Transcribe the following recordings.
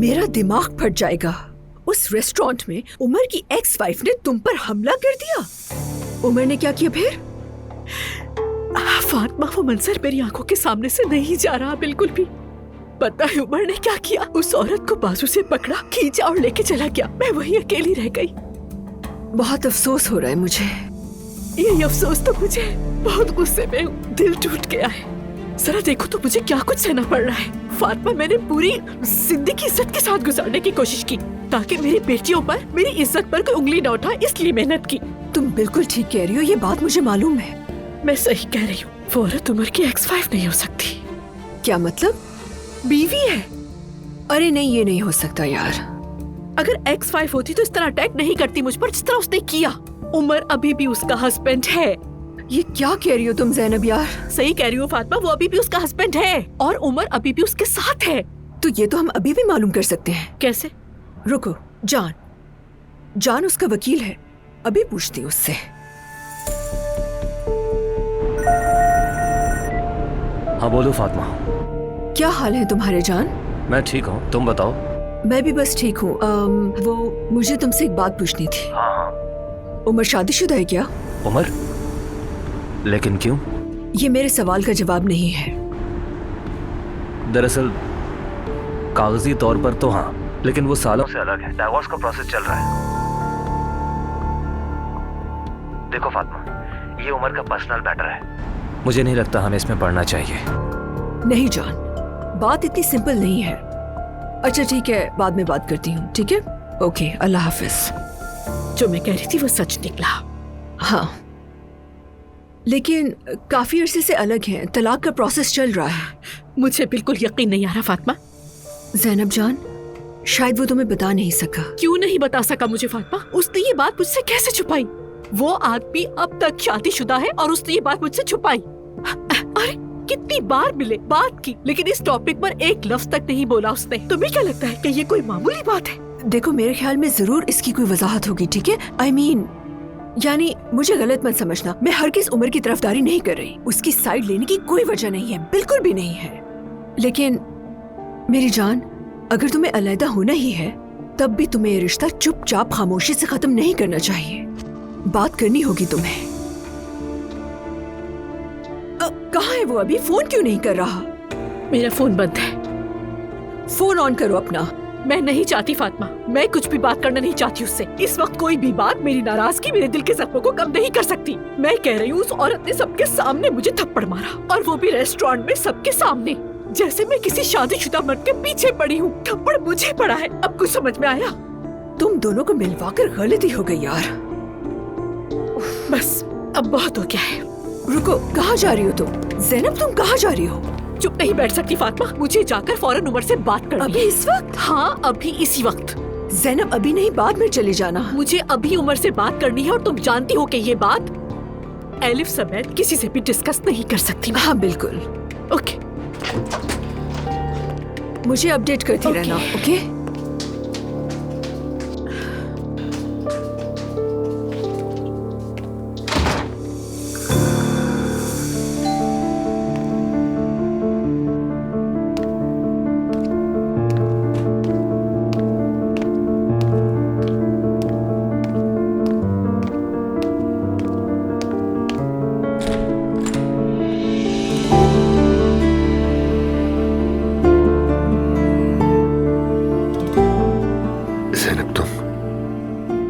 मेरा दिमाग फट जाएगा। उस रेस्टोरेंट में उमर की एक्स वाइफ ने तुम पर हमला कर दिया। उमर ने क्या किया फिर? फातिमा, वो मंजर मेरी आंखों के सामने से नहीं जा रहा बिल्कुल भी। पता है उमर ने क्या किया? उस औरत को बाजू से पकड़ा, खींचा और लेके चला गया। मैं वहीं अकेली रह गई। बहुत अफसोस हो रहा है मुझे। यही अफसोस तो मुझे। बहुत गुस्से में हूँ, दिल टूट गया है। जरा देखो तो मुझे क्या कुछ सहना पड़ रहा है। फातिमा, मैंने पूरी जिंदगी इज्जत के साथ गुजारने की कोशिश की ताकि मेरी बेटियों पर, मेरी इज्जत पर कोई उंगली न उठाए, इसलिए मेहनत की। तुम बिल्कुल ठीक कह रही हो, ये बात मुझे मालूम है। मैं सही कह रही हूँ। वो औरत उमर की एक्स वाइफ नहीं हो सकती। क्या मतलब? बीवी है। अरे नहीं, ये नहीं हो सकता यार। अगर एक्स वाइफ होती तो इस तरह अटैक नहीं करती मुझ पर जिस तरह उसने किया। उमर अभी भी उसका हस्बैंड है। ये क्या कह रही हो तुम ज़ैनब यार? सही कह रही हो फातिमा, वो अभी भी उसका हस्बैंड है और उमर अभी भी उसके साथ है। तो ये तो हम अभी भी मालूम कर सकते हैं। कैसे? रुको, जान उसका वकील है, अभी पूछती हूँ उससे। हाँ बोलो फातिमा। क्या हाल है तुम्हारे जान? मैं ठीक हूँ, तुम बताओ। मैं भी बस ठीक हूँ। वो मुझे तुमसे एक बात पूछनी थी। हाँ। उमर शादीशुदा है क्या? उमर? लेकिन क्यों? ये मेरे सवाल का जवाब नहीं है। दरअसल कागजी तौर पर तो हाँ, लेकिन वो सालों से अलग है। डाइवोर्स का प्रोसेस चल रहा है। देखो फातिमा, ये उमर का पर्सनल मैटर है। मुझे नहीं लगता हमें इसमें पढ़ना चाहिए। नहीं जान, बात इतनी सिंपल नहीं है। अच्छा ठीक है, बाद में बात करती हूँ, ठीक है? ओके, अल्लाह हाफिज। जो मैं कह रही थी वो सच निकला। हाँ, लेकिन काफी अरसे से अलग हैं। तलाक का प्रोसेस चल रहा है। मुझे बिल्कुल यकीन नहीं आ रहा फातिमा। ज़ैनब जान, शायद वो तुम्हें बता नहीं सका। क्यों नहीं बता सका मुझे फातिमा? उसने ये बात मुझसे कैसे छुपाई? वो आदमी अब तक शादीशुदा है और उसने ये बात मुझसे छुपाई। अरे कितनी बार मिले, बात की, लेकिन इस टॉपिक पर एक लफ्ज तक नहीं बोला उसने। तुम्हें क्या लगता है कि ये कोई मामूली बात है? देखो, मेरे ख्याल में जरूर इसकी कोई वजाहत होगी, ठीक है? I mean, यानी मुझे गलत मत समझना, मैं हर किस उम्र की तरफदारी नहीं कर रही। उसकी साइड लेने की कोई वजह नहीं है, बिल्कुल भी नहीं है। लेकिन मेरी जान, अगर तुम्हें अलहदा होना ही है, तब भी तुम्हें ये रिश्ता चुपचाप खामोशी से खत्म नहीं करना चाहिए। बात करनी होगी तुम्हें। कहाँ है वो अभी? फोन क्यों नहीं कर रहा? मेरा फोन बंद है। फोन ऑन करो अपना। मैं नहीं चाहती फातिमा, मैं कुछ भी बात करना नहीं चाहती उससे। इस वक्त कोई भी बात मेरी नाराजगी, मेरे दिल के जख्मों को कम नहीं कर सकती। मैं कह रही हूँ, उस औरत ने सबके सामने मुझे थप्पड़ मारा, और वो भी रेस्टोरेंट में सबके सामने, जैसे मैं किसी शादीशुदा मर्द के पीछे पड़ी हूँ। थप्पड़ मुझे पड़ा है। अब कुछ समझ में आया? तुम दोनों को मिलवाकर गलती हो गई यार। बस अब बहुत हो गया है। रुको, कहाँ जा रही हो तुम? ज़ैनब, तुम कहाँ जा रही हो? चुप नहीं बैठ सकती फातिमा, मुझे जाकर फौरन उमर से बात करनी है। अभी इस वक्त? हाँ, अभी इसी वक्त। ज़ैनब, अभी नहीं, बाद में चले जाना। मुझे अभी उमर से बात करनी है, और तुम जानती हो कि ये बात एलिफ समेत किसी से भी डिस्कस नहीं कर सकती। हाँ बिल्कुल। ओके, मुझे अपडेट करती रहना, ओके?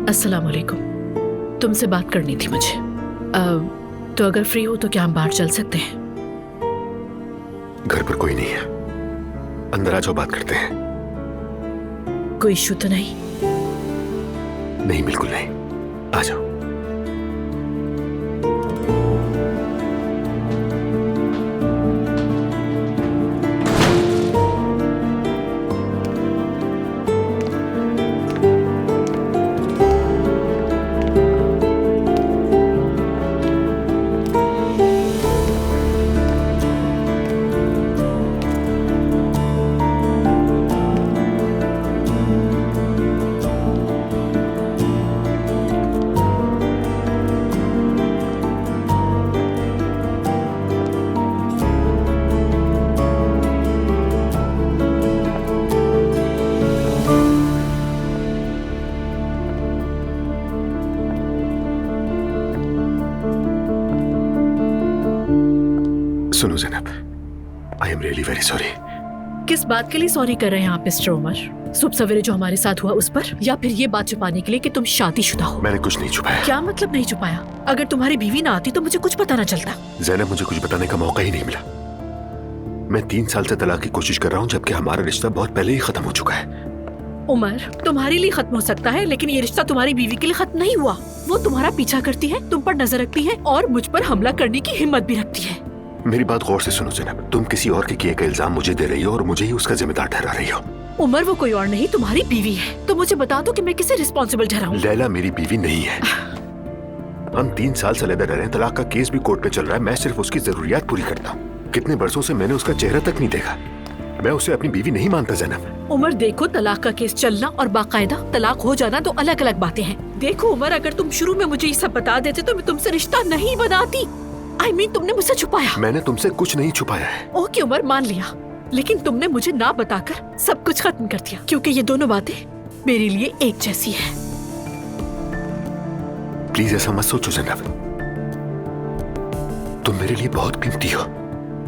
अस्सलाम वालेकुम। तुमसे बात करनी थी मुझे। तो अगर फ्री हो तो क्या हम बाहर चल सकते हैं? घर पर कोई नहीं है, अंदर आ जाओ, बात करते हैं। कोई इशू तो नहीं? नहीं, बिल्कुल नहीं, आ जाओ। Very sorry. किस बात के लिए सॉरी कर रहे हैं आप मिस्टर उमर? सुबह सवेरे जो हमारे साथ हुआ उस पर, या फिर ये बात छुपाने के लिए कि तुम शादीशुदा हो? मैंने कुछ नहीं छुपाया। क्या मतलब नहीं छुपाया? अगर तुम्हारी बीवी ना आती तो मुझे कुछ पता ना चलता। ज़ैनब, मुझे कुछ बताने का मौका ही नहीं मिला। मैं 3 साल से तलाक की कोशिश कर रहा हूँ, जबकि हमारा रिश्ता बहुत पहले ही खत्म हो चुका है। उमर, तुम्हारे लिए खत्म हो सकता है, लेकिन ये रिश्ता तुम्हारी बीवी के लिए खत्म नहीं हुआ। वो तुम्हारा पीछा करती है, तुम पर नजर रखती है और मुझ पर हमला करने की हिम्मत भी रखती है। मेरी बात गौर से सुनो ज़ैनब, तुम किसी और के किए गए इल्जाम मुझे दे रही हो और मुझे ही उसका जिम्मेदार ठहरा रही हो। उमर, वो कोई और नहीं तुम्हारी बीवी है, तो मुझे बता दो कि मैं किसे रिस्पॉन्सिबल ठहराऊं? लैला मेरी बीवी नहीं है। हम 3 साल से अलग रह रहे हैं, तलाक का केस भी कोर्ट पे चल रहा है। मैं सिर्फ उसकी जरूरियात पूरी करता हूँ। कितने बरसों से मैंने उसका चेहरा तक नहीं देखा। मैं उसे अपनी बीवी नहीं मानता ज़ैनब। उमर देखो, तलाक का केस चलना और बाकायदा तलाक हो जाना दो अलग अलग बातें हैं। देखो उमर, अगर तुम शुरू में मुझे ये सब बता देते तो मैं तुमसे रिश्ता नहीं बनाती। I mean, तुमने मुझसे छुपाया। मैंने तुमसे कुछ नहीं छुपाया है। ओके उमर, मान लिया, लेकिन तुमने मुझे ना बताकर सब कुछ खत्म कर दिया, क्योंकि ये दोनों बातें मेरे लिए एक जैसी है। प्लीज ऐसा मत सोचो ज़ैनब, तुम मेरे लिए बहुत कीमती हो,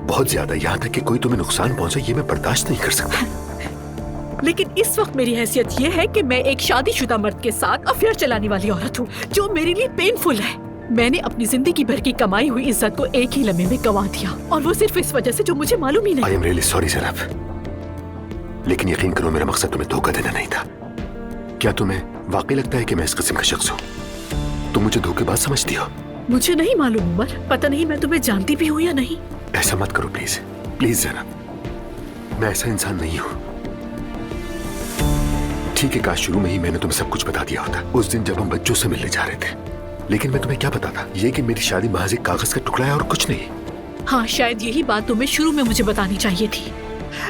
बहुत ज्यादा। यहाँ तक कि कोई तुम्हें नुकसान पहुंचे ये मैं बर्दाश्त नहीं कर सकता। लेकिन इस वक्त मेरी हैसियत ये है कि मैं एक शादीशुदा मर्द के साथ अफेयर चलाने वाली औरत हूँ, जो मेरे लिए पेनफुल है। मैंने अपनी जिंदगी भर की कमाई हुई इज्जत को एक ही लम्हे में गंवा दिया, और वो सिर्फ इस वजह से जो मुझे मालूम ही नहीं। I am really sorry Zainab, लेकिन यकीन करो मेरा मकसद तुम्हें धोखा देना नहीं था। क्या तुम्हें वाकई लगता है कि मैं इस किस्म का शख्स हूँ? तुम मुझे धोखेबाज समझती हो? मुझे नहीं मालूम उमर, पता नहीं मैं तुम्हें जानती भी हूँ या नहीं। ऐसा मत करो प्लीज, प्लीज ज़ैनब, मैं ऐसा इंसान नहीं हूँ। ठीक है, काश शुरू में ही मैंने तुम्हें सब कुछ बता दिया होता, उस दिन जब हम बच्चों से मिलने जा रहे थे। लेकिन मैं तुम्हें क्या बताता, ये कि मेरी शादी महज एक कागज का टुकड़ा है और कुछ नहीं। हाँ, शायद यही बात तुम्हें शुरू में मुझे बतानी चाहिए थी।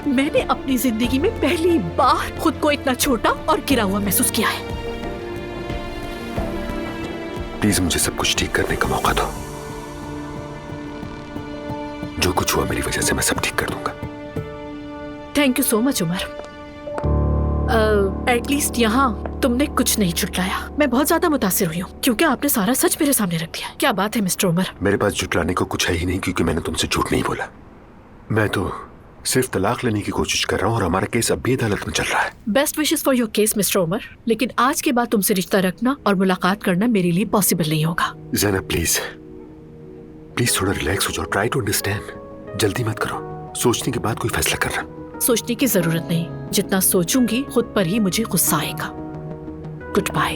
मैंने अपनी जिंदगी में पहली बार खुद को इतना छोटा और गिरा हुआ महसूस किया है। प्लीज मुझे सब कुछ ठीक करने का मौका दो। जो कुछ हुआ मेरी वजह से मैं सब ठीक कर दूंगा। Thank you so much Umar. At least यहाँ तुमने कुछ नहीं छुटलाया। मैं बहुत ज्यादा मुतासिर हुई हूँ, क्योंकि आपने सारा सच मेरे सामने रख दिया। क्या बात है मिस्टर उमर? मेरे पास जुटलाने को कुछ है ही नहीं, क्योंकि मैंने तुमसे झूठ नहीं बोला। मैं तो सिर्फ तलाक लेने की कोशिश कर रहा हूँ और हमारा केस अब भी अदालत में चल रहा है। Best wishes for your case mister Umar, लेकिन आज के बाद तुमसे रिश्ता रखना और मुलाकात करना मेरे लिए पॉसिबल नहीं होगा। ज़ैनब प्लीज, प्लीज थोड़ा रिलैक्स हो जाओ, ट्राई टू अंडरस्टैंड। जल्दी मत करो, सोचने के बाद कोई फैसला करना। सोचने की जरूरत नहीं, जितना सोचूंगी खुद पर ही मुझे गुस्सा आएगा। Goodbye.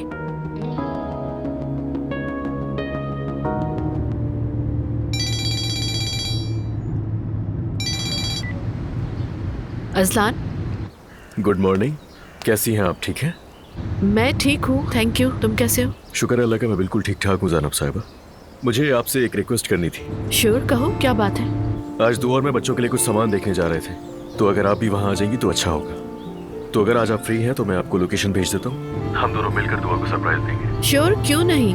Ajlan, good morning. कैसी हैं आप? ठीक हैं? मैं ठीक हूँ, थैंक यू। तुम कैसे हो? शुक्र अल्लाह का, मैं बिल्कुल ठीक ठाक हूँ ज़ैनब साहिबा। मुझे आपसे एक रिक्वेस्ट करनी थी। श्योर, कहो क्या बात है? आज दोपहर में बच्चों के लिए कुछ सामान देखने जा रहे थे, तो अगर आप भी वहाँ आ जाएंगी तो अच्छा होगा। तो अगर आज आप फ्री हैं तो मैं आपको लोकेशन भेज देता हूँ, हम दोनों मिलकर दुआ को सरप्राइज देंगे। श्योर, क्यों नहीं।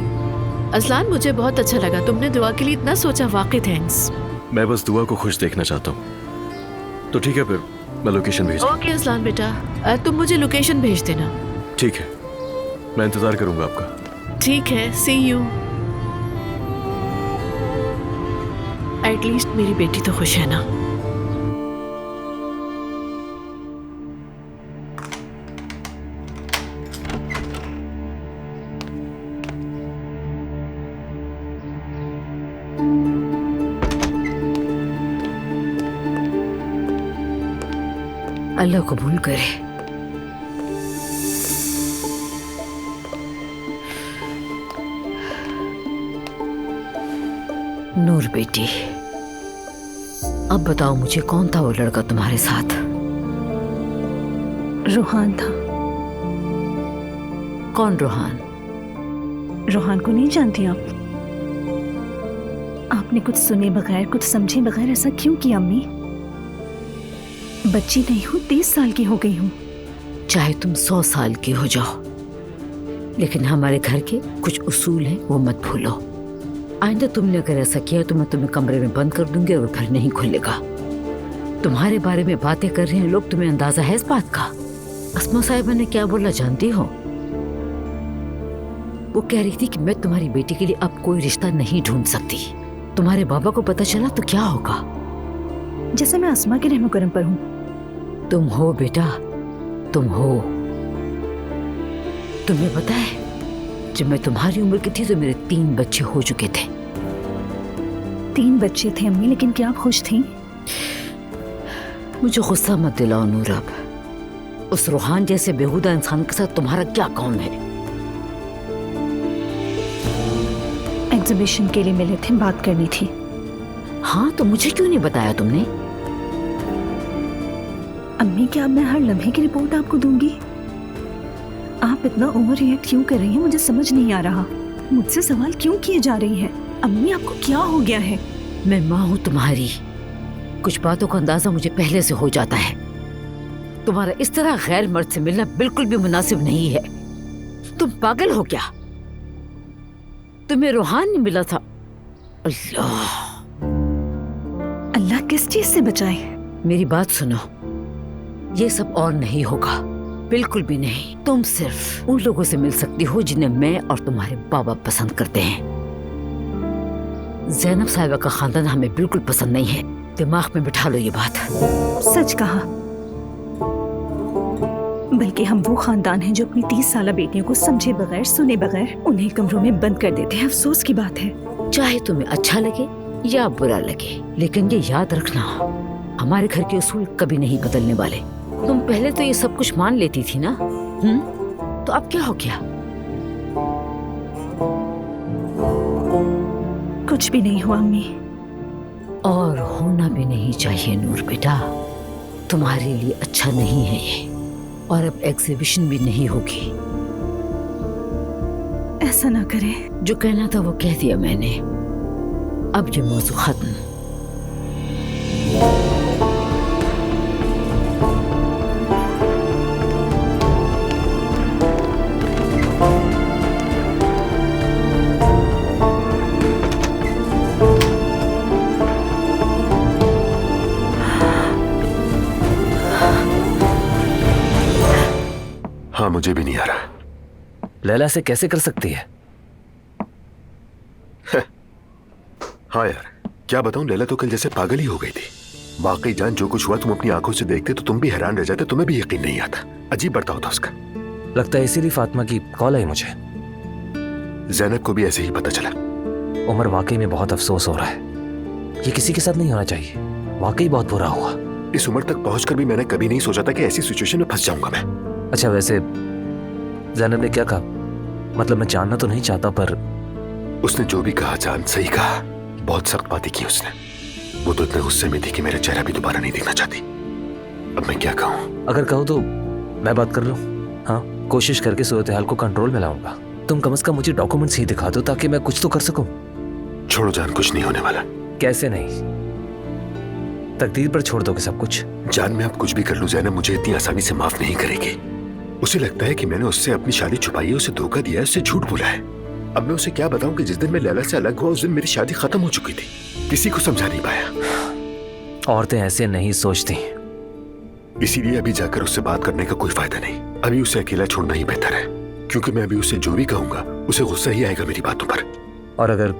अजलान, मुझे बहुत अच्छा लगा, तुमने दुआ के लिए इतना सोचा, वाकई थैंक्स। मैं बस दुआ को खुश देखना चाहता हूँ। तो ठीक है, फिर मैं लोकेशन भेज। ओके अजलान बेटा, तुम मुझे लोकेशन भेज देना। ठीक है, मैं इंतजार करूंगा आपका। ठीक है, सी यू। एटलीस्ट मेरी बेटी तो खुश है ना। अल्लाह कबूल करे। नूर बेटी, अब बताओ मुझे, कौन था वो लड़का तुम्हारे साथ? रोहान था। कौन रोहान? रोहान को नहीं जानती आप? आपने कुछ सुने बगैर, कुछ समझे बगैर ऐसा क्यों किया अम्मी? बच्ची नहीं हूँ, 30 साल की हो गई हूँ। चाहे तुम 100 साल की हो जाओ, लेकिन हमारे घर के कुछ उसूल हैं, वो मत भूलो। आइंदा तुमने अगर ऐसा किया तो मैं तुम्हें कमरे में बंद कर दूंगी और फिर नहीं खुलेगा। तुम्हारे बारे में बातें कर रहे हैं लोग, तुम्हें अंदाजा है इस बात का? अस्मा साहिबा ने क्या बोला जानती हो? वो कह रही थी कि मैं तुम्हारी बेटी के लिए अब कोई रिश्ता नहीं ढूंढ सकती। तुम्हारे बाबा को पता चला तो क्या होगा? जैसे मैं अस्मा के रहमो करम पर हूँ। तुम हो बेटा, तुम हो। तुम्हें पता है, जब मैं तुम्हारी उम्र की थी तो मेरे 3 बच्चे हो चुके थे। 3 बच्चे थे अम्मी, लेकिन क्या आप खुश थी? मुझे गुस्सा मत दिलाओ नूर। अब उस रूहान जैसे बेहुदा इंसान के साथ तुम्हारा क्या काम है? एग्जीबिशन के लिए मिले थे, बात करनी थी। हाँ, तो मुझे क्यों नहीं बताया तुमने? अम्मी, क्या अब मैं हर लम्हे की रिपोर्ट आपको दूंगी? आप इतना ओवर रिएक्ट क्यों कर रही हैं? मुझे समझ नहीं आ रहा। मुझसे सवाल क्यों किए जा रही हैं? अम्मी, आपको क्या हो गया है? मैं माँ हूँ तुम्हारी। कुछ बातों का अंदाजा मुझे पहले से हो जाता है। तुम्हारा इस तरह गैर मर्द से मिलना बिल्कुल भी मुनासिब नहीं है। तुम पागल हो क्या? तुम्हें रूहान नहीं मिला था? अल्लाह, अल्लाह किस चीज से बचाए? मेरी बात सुनो, ये सब और नहीं होगा, बिल्कुल भी नहीं। तुम सिर्फ उन लोगों से मिल सकती हो जिन्हें मैं और तुम्हारे बाबा पसंद करते हैं। ज़ैनब साहिबा का खानदान हमें बिल्कुल पसंद नहीं है। दिमाग में बिठा लो ये बात। सच कहा। बल्कि हम वो खानदान हैं जो अपनी 30 साला बेटियों को समझे बगैर, सुने बगैर उन्हें कमरों में बंद कर देते हैं। अफसोस की बात है। चाहे तुम्हें अच्छा लगे या बुरा लगे, लेकिन ये याद रखना, हमारे घर के उसूल कभी नहीं बदलने वाले। तुम पहले तो ये सब कुछ मान लेती थी ना? तो अब क्या हो गया? कुछ भी नहीं हुआ अम्मी। और होना भी नहीं चाहिए नूर बेटा। तुम्हारे लिए अच्छा नहीं है ये। और अब एग्जीबिशन भी नहीं होगी। ऐसा ना करे। जो कहना था वो कह दिया मैंने। अब ये मौजू खत्म। हाँ, मुझे भी नहीं आ रहा। लैला से कैसे कर सकती है? हाँ यार, क्या बताऊं, लैला तो कल जैसे पागल ही हो गई थी। वाकई जान, जो कुछ हुआ तुम अपनी आंखों से देखते तो तुम भी हैरान रह जाते। तुम्हें भी यकीन नहीं आता। अजीब बर्ताव था उसका। लगता है इसीलिए फातिमा की कॉल आई मुझे। ज़ैनब को भी ऐसे ही पता चला। उमर, वाकई में बहुत अफसोस हो रहा है। ये किसी के साथ नहीं होना चाहिए। वाकई बहुत बुरा हुआ। इस उम्र तक पहुंचकर भी मैंने कभी नहीं सोचा था कि ऐसी सिचुएशन में फंस जाऊंगा मैं। अच्छा, वैसे ज़ैनब ने क्या कहा? मतलब मैं जानना तो नहीं चाहता, पर उसने जो भी कहा जान सही कहा। बहुत सख्त बातें की उसने। वो तो इतने गुस्से में थी कि मेरा चेहरा भी दोबारा नहीं देखना चाहती। अब मैं क्या कहूँ? अगर कहो तो मैं बात कर लूँ। हाँ, कोशिश करके सूरत हाल को कंट्रोल में लाऊंगा। तुम कम से कम मुझे डॉक्यूमेंट्स ही दिखा दो ताकि मैं कुछ तो कर सकूं। छोड़ो जान, कुछ नहीं होने वाला। कैसे नहीं? तकदीर पर छोड़ दोगे सब कुछ? जान, मैं अब कुछ भी कर लूं, ज़ैनब मुझे इतनी आसानी से माफ नहीं करेगी। उसे लगता है कि मैंने उससे अपनी शादी छुपाई है, उसे धोखा दिया है, उससे झूठ बोला है। अब मैं उसे क्या बताऊं कि जिस दिन मैं लैला से अलग हुआ उस दिन मेरी शादी खत्म हो चुकी थी। किसी को समझा नहीं पाया। औरतें ऐसे नहीं सोचती। इसीलिए अभी जाकर उससे बात करने का कोई फायदा नहीं। अभी उसे अकेला छोड़ना ही बेहतर है, क्योंकि मैं अभी उसे जो भी कहूंगा उसे गुस्सा ही आएगा मेरी बातों पर। और अगर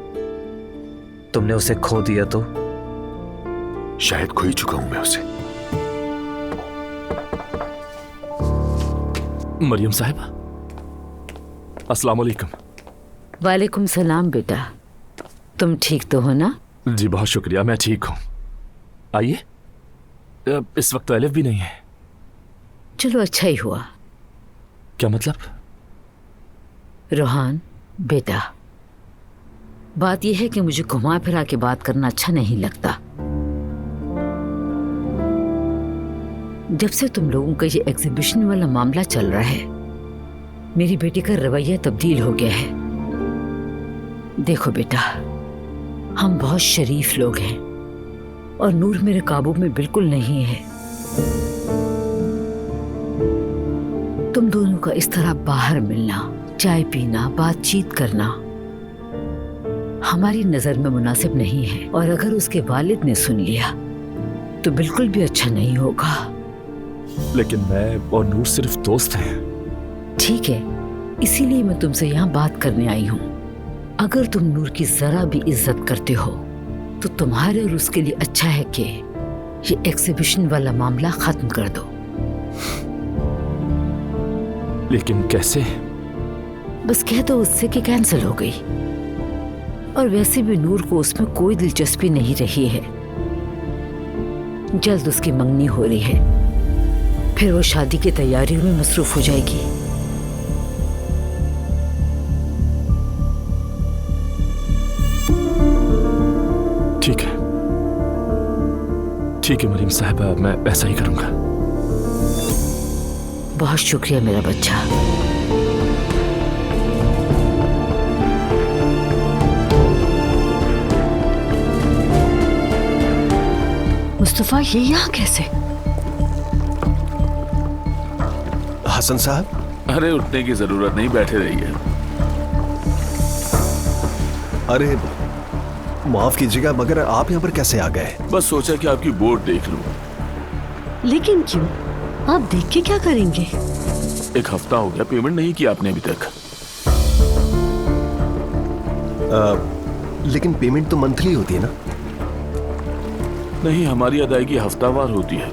तुमने उसे खो दिया तो? शायद खो ही चुका हूं मैं उसे। मरियम साहिबा, अस्सलाम वालेकुम। वालेकुम सलाम बेटा। तुम ठीक तो हो ना? जी बहुत शुक्रिया, मैं ठीक हूँ। आइए। इस वक्त तो अलिफ भी नहीं है। चलो अच्छा ही हुआ। क्या मतलब? रोहान बेटा, बात यह है कि मुझे घुमा फिरा के बात करना अच्छा नहीं लगता। जब से तुम लोगों का ये एग्जीबिशन वाला मामला चल रहा है, मेरी बेटी का रवैया तब्दील हो गया है। देखो बेटा, हम बहुत शरीफ लोग हैं और नूर मेरे काबू में बिल्कुल नहीं है। तुम दोनों का इस तरह बाहर मिलना, चाय पीना, बातचीत करना हमारी नजर में मुनासिब नहीं है। और अगर उसके वालिद ने सुन लिया तो बिल्कुल भी अच्छा नहीं होगा। लेकिन मैं और नूर सिर्फ दोस्त हैं। ठीक है, इसीलिए मैं तुमसे यहाँ बात करने आई हूँ। अगर तुम नूर की जरा भी इज्जत करते हो तो तुम्हारे और उसके लिए अच्छा है कि ये एग्जीबिशन वाला मामला खत्म कर दो। लेकिन कैसे? बस कह दो उससे कि कैंसिल हो गई। और वैसे भी नूर को उसमें कोई दिलचस्पी नहीं रही है। जल्द उसकी मंगनी हो रही है, फिर वो शादी की तैयारियों में मसरूफ हो जाएगी। ठीक है, ठीक है मरीम साहबा, मैं ऐसा ही करूंगा। बहुत शुक्रिया मेरा बच्चा। मुस्तफा ये यहाँ कैसे? हसन साहब, अरे उठने की जरूरत नहीं, बैठे रहिए। अरे माफ कीजिएगा मगर आप यहाँ पर कैसे आ गए? बस सोचा कि आपकी बोर्ड देख लूं। लेकिन क्यों? आप देख के क्या करेंगे? एक हफ्ता हो गया, पेमेंट नहीं किया आपने अभी तक। लेकिन पेमेंट तो मंथली होती है ना? नहीं, हमारी अदायगी हफ्तावार होती है।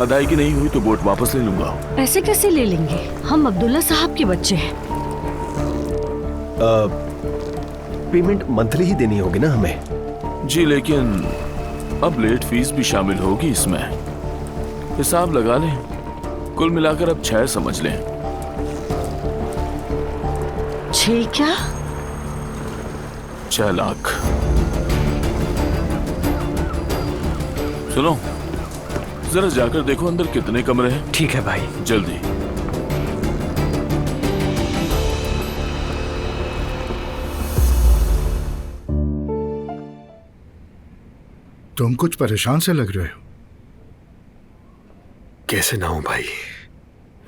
अदायगी नहीं हुई तो बोर्ड वापस ले लूंगा। पैसे कैसे ले लेंगे? हम अब्दुल्ला साहब के बच्चे हैं। पेमेंट मंथली ही देनी होगी ना हमें? जी, लेकिन अब लेट फीस भी शामिल होगी इसमें। हिसाब लगा लें, कुल मिलाकर अब 6 समझ लें। 6 क्या? 6 लाख। सुनो, जरा जाकर देखो अंदर कितने कमरे हैं। ठीक है भाई। जल्दी। तुम कुछ परेशान से लग रहे हो। कैसे ना हो भाई,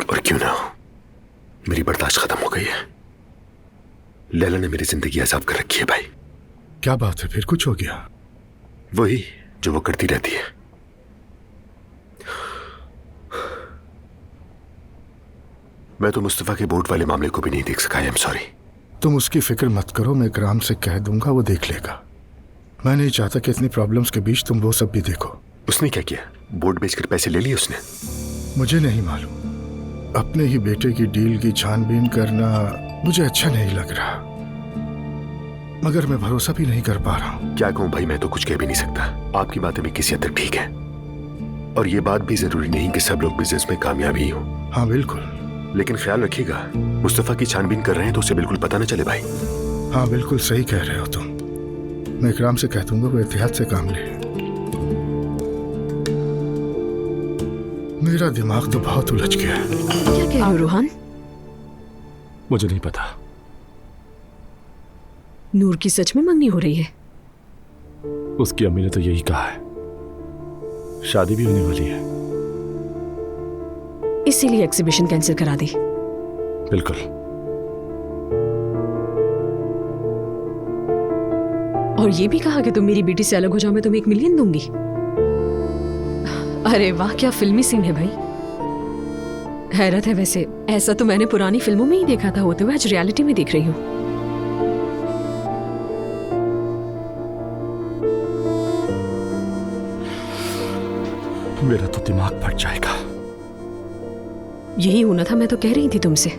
और क्यों ना हो, मेरी बर्दाश्त खत्म हो गई है। लैला ने मेरी जिंदगी अजाब कर रखी है भाई। क्या बात है, फिर कुछ हो गया? वही जो वो करती रहती है। मैं तो मुस्तफा के बोर्ड वाले मामले को भी नहीं देख सका। I am sorry. तुम उसकी फिक्र मत करो, मैं इकराम से कह दूंगा, वो देख लेगा। मैं नहीं चाहता कि इतनी प्रॉब्लम्स के बीच तुम वो सब भी देखो। उसने क्या किया? बोर्ड बेचकर पैसे ले लिए उसने? मुझे नहीं मालूम। अपने ही बेटे की डील की छानबीन करना मुझे अच्छा नहीं लग रहा, मगर मैं भरोसा भी नहीं कर पा रहा हूँ। क्या कहूँ भाई, मैं तो कुछ कह भी नहीं सकता। आपकी बातें भी किसी हद तक ठीक है, और ये बात भी जरूरी नहीं कि सब लोग बिजनेस में कामयाब ही हो। हाँ बिल्कुल, लेकिन ख्याल रखिएगा, मुस्तफा की छानबीन कर रहे हैं तो उसे बिल्कुल पता न चले भाई। हाँ बिल्कुल सही कह रहे हो तुम। मैं इकराम से कह दूंगा वो एहतियात से काम ले। मेरा दिमाग तो बहुत उलझ गया है। क्या कह रहे हो रोहान? मुझे नहीं पता। नूर की सच में मंगनी हो रही है? उसकी अम्मी ने तो यही कहा है। शादी भी होने वाली है। इसीलिए एग्जीबिशन कैंसिल करा दी। बिल्कुल। और ये भी कहा कि तुम मेरी बेटी से अलग हो जाओ, मैं तुम्हें 1 मिलियन दूंगी। अरे वाह, क्या फिल्मी सीन है भाई। हैरत है, वैसे ऐसा तो मैंने पुरानी फिल्मों में ही देखा था होते हुए, आज रियलिटी में देख रही हूँ। मेरा तो दिमाग फट जाएगा। यही होना था, मैं तो कह रही थी तुमसे।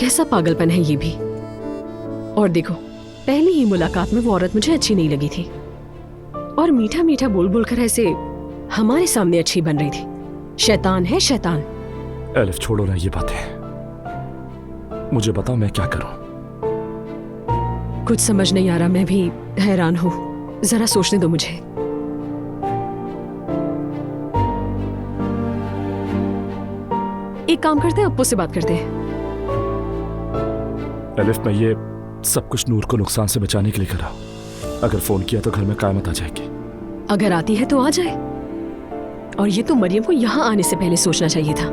कैसा पागलपन है ये भी। और देखो, पहली ही मुलाकात में वो औरत मुझे अच्छी नहीं लगी थी, और मीठा मीठा बोल बोलकर ऐसे हमारे सामने अच्छी बन रही थी। शैतान है शैतान। एलिफ छोड़ो ना ये बातें, मुझे बताओ मैं क्या करूं। कुछ समझ नहीं आ रहा, मैं भी हैरान हूं। जरा सोचने दो मुझे। एक काम करते हैं, अप्पू से बात करते हैं। एलिफ, मैं ये सब कुछ नूर को नुकसान से बचाने के लिए करा। अगर फोन किया तो घर में कायमत आ जाएगी। अगर आती है तो आ जाए, और ये तो मरियम को यहाँ आने से पहले सोचना चाहिए था।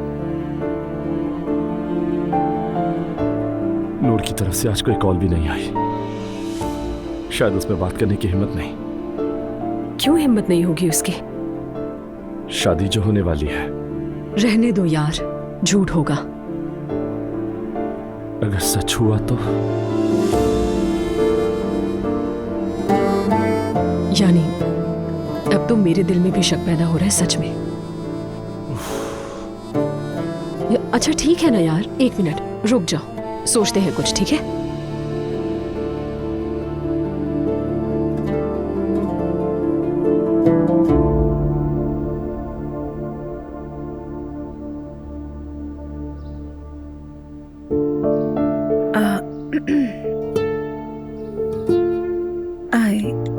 नूर की तरफ से आज कोई कॉल भी नहीं आई। शायद उसमें बात करने की हिम्मत नहीं। क्यों हिम्मत नहीं होगी उसकी? शादी जो होने वाली है। रहने दो यार, झूठ होगा। अगर सच हुआ तो? यानी अब तो मेरे दिल में भी शक पैदा हो रहा है सच में। अच्छा ठीक है ना यार, 1 मिनट रुक जाओ, सोचते हैं कुछ, ठीक है? I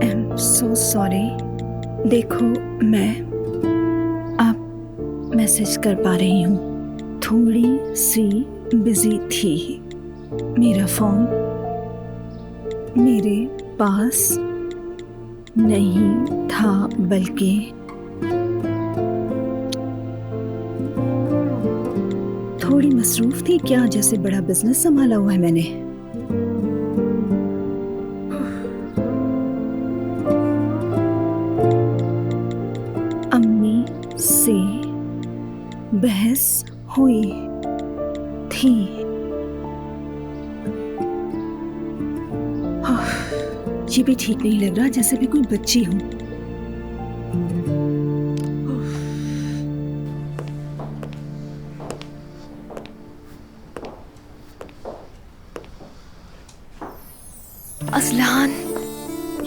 am so sorry. देखो, मैं अब मैसेज कर पा रही हूँ, थोड़ी सी बिजी थी। मेरा फोन मेरे पास नहीं था, बल्कि थोड़ी मसरूफ थी। क्या जैसे बड़ा बिजनेस संभाला हुआ है मैंने। अम्मी से बहस हुई थी। ये भी ठीक नहीं लग रहा, जैसे भी कोई बच्ची हूं। असलान,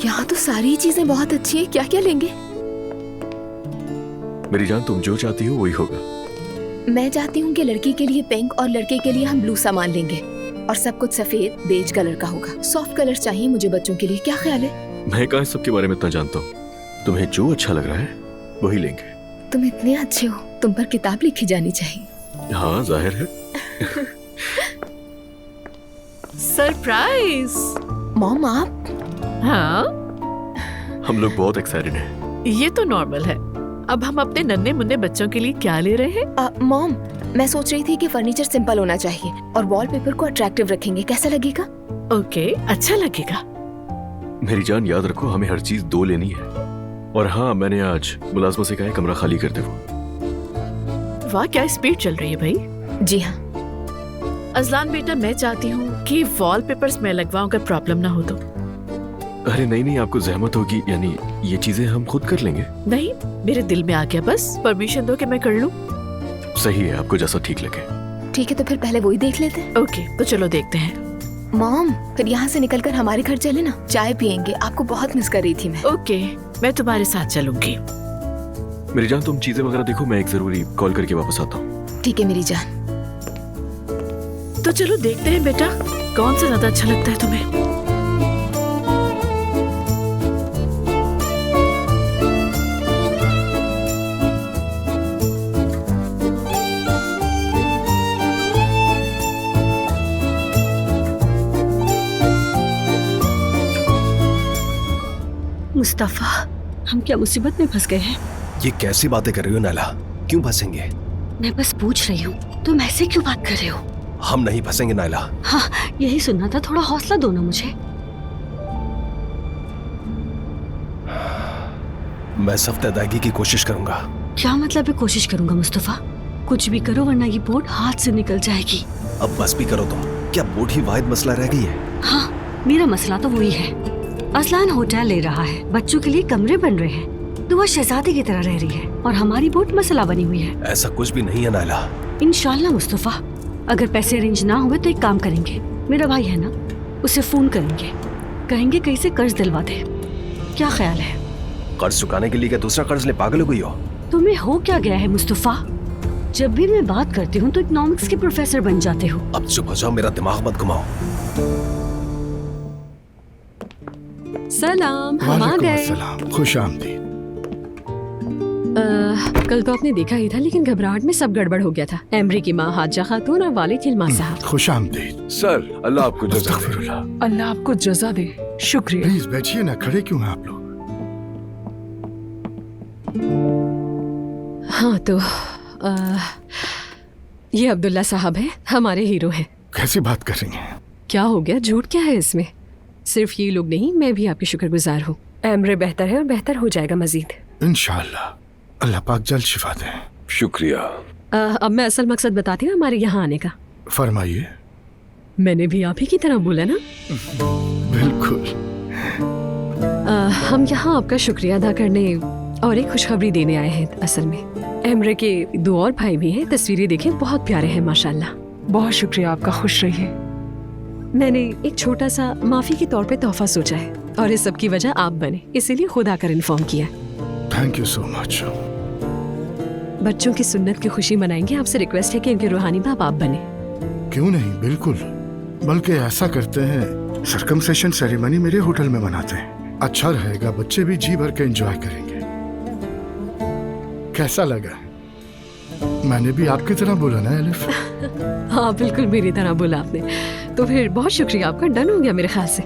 यहाँ तो सारी चीजें बहुत अच्छी है, क्या क्या लेंगे? मेरी जान, तुम जो चाहती हो वही होगा। मैं चाहती हूँ कि लड़की के लिए पिंक और लड़के के लिए हम ब्लू सामान लेंगे, और सब कुछ सफेद बेज कलर का होगा। सॉफ्ट कलर चाहिए मुझे बच्चों के लिए, क्या ख्याल है? मैं कहाँ सबके बारे में इतना जानता हूँ, तुम्हें जो अच्छा लग रहा है वही लेंगे। तुम इतने अच्छे हो, तुम पर किताब लिखी जानी चाहिए। हाँ जाहिर है। सरप्राइज। मॉम आप? हाँ, हम लोग बहुत एक्साइटेड हैं। ये तो नॉर्मल है। अब हम अपने नन्हे मुन्ने बच्चों के लिए क्या ले रहे हैं? मॉम, मैं सोच रही थी कि फर्नीचर सिंपल होना चाहिए और वॉलपेपर को अट्रैक्टिव रखेंगे, कैसा लगेगा? ओके, अच्छा लगेगा। मेरी जान, याद रखो हमें हर चीज 2 लेनी है। और हाँ, मैंने आज मुलाजमा से कहा है कमरा खाली कर दे वो। वाह, क्या स्पीड चल रही है भाई। जी हाँ। अजलान बेटा, मैं चाहती हूँ कि वॉलपेपर्स मैं लगवाऊं, अगर प्रॉब्लम ना हो तो। अरे नहीं नहीं, आपको जहमत होगी, यानी ये चीजें हम खुद कर लेंगे। नहीं, मेरे दिल में आ गया, बस परमिशन दो कि मैं कर लूं। सही है, आपको जैसा ठीक लगे। ठीक है, तो फिर पहले वही देख लेते हैं। ओके, तो चलो देखते हैं। मॉम, फिर यहाँ से निकलकर हमारे घर चले ना, चाय पियेंगे। आपको बहुत मिस कर रही थी मैं। ओके, मैं तुम्हारे साथ चलूंगी। मेरी जान, तुम चीजें वगैरह देखो, मैं एक जरूरी कॉल करके वापस आता हूँ। ठीक है मेरी जान। तो चलो देखते हैं बेटा, कौन सा ज्यादा अच्छा लगता है तुम्हें। मुस्तफा, हम क्या मुसीबत में फंस गए हैं? ये कैसी बातें कर रही हो नाला? क्यों फंसेंगे? मैं बस पूछ रही हूँ, तुम ऐसे क्यों बात कर रहे हो? हम नहीं फंसेंगे नाला। हाँ, यही सुनना था, थोड़ा हौसला दो ना मुझे। मैं सख्त अदायगी की कोशिश करूंगा। क्या मतलब है कोशिश करूंगा मुस्तफा? कुछ भी करो वरना ये बोट हाथ से निकल जाएगी। अब बस भी करो तुम। क्या बोट ही वाहिद मसला रह गई है? हाँ, मेरा मसला तो वही है। असलान होटल ले रहा है, बच्चों के लिए कमरे बन रहे हैं, तो वह शहजादी की तरह रह रही है, और हमारी बोट मसला बनी हुई है। ऐसा कुछ भी नहीं है नाला। इंशाल्लाह मुस्तफा, अगर पैसे अरेंज ना हुए तो एक काम करेंगे, मेरा भाई है ना, उसे फोन करेंगे, कहेंगे कहीं से कर्ज दिलवा दे। क्या ख्याल है? कर्ज चुकाने के लिए क्या दूसरा कर्ज ले पागल हो गई हो? तुम्हें हो क्या गया है मुस्तफा? जब भी मैं बात करती हूँ तो इकोनॉमिक्स के प्रोफेसर बन जाते हो। अब चुप हो जाओ, मेरा दिमाग मत घुमाओ। सलाम, हम आ गए। सलाम, खुश आमदीद। कल तो आपने देखा ही था, लेकिन घबराहट में सब गड़बड़ हो गया था। एमरी की माँ हाजा खातून और वालिद हिलमा साहब। खुश आमदीद। सर, अल्लाह आपको जज़ा दे। अल्लाह आपको जज़ा दे। शुक्रिया। प्लीज बैठिए ना, खड़े क्यों हैं आप लोग? हाँ तो ये अब्दुल्ला साहब हैं, हमारे हीरो हैं। कैसी बात कर रही हैं? क्या हो गया, झूठ क्या है इसमें? सिर्फ ये लोग नहीं, मैं भी आपकी शुक्रगुजार हूँ। एमरे बेहतर है और बेहतर हो जाएगा मजीद, इंशाअल्लाह। अल्लाह पाक जल्द शिफा दें। शुक्रिया। अब मैं असल मकसद बताती हूँ हमारे यहाँ आने का। फरमाइए। मैंने भी आप ही की तरह बोला ना? बिल्कुल। हम यहाँ आपका शुक्रिया अदा करने और एक खुशखबरी देने आए हैं। असल में एमरे के 2 और भाई भी हैं। तस्वीरें देखें, बहुत प्यारे हैं माशाल्लाह। बहुत शुक्रिया आपका, खुश रहिए। मैंने एक छोटा सा माफी के तौर पे तोहफा सोचा है और इस सब की वजह आप बने, इसीलिए खुद आकर इन्फॉर्म किया। Thank you so much. बच्चों की सुन्नत की खुशी मनाएंगे। आपसे रिक्वेस्ट है कि इनके रूहानी बाप आप बने। क्यों नहीं, बिल्कुल। बल्कि ऐसा करते हैं, सर्कमसेशन सेरेमनी मेरे होटल में मनाते हैं। अच्छा रहेगा, बच्चे भी जी भर के एंजॉय करेंगे। कैसा लगा? मैंने भी आपकी तरह बोला ना एलिफ? हाँ बिल्कुल मेरी तरह बोला आपने। तो फिर बहुत शुक्रिया आपका, डन हो गया मेरे ख्याल से।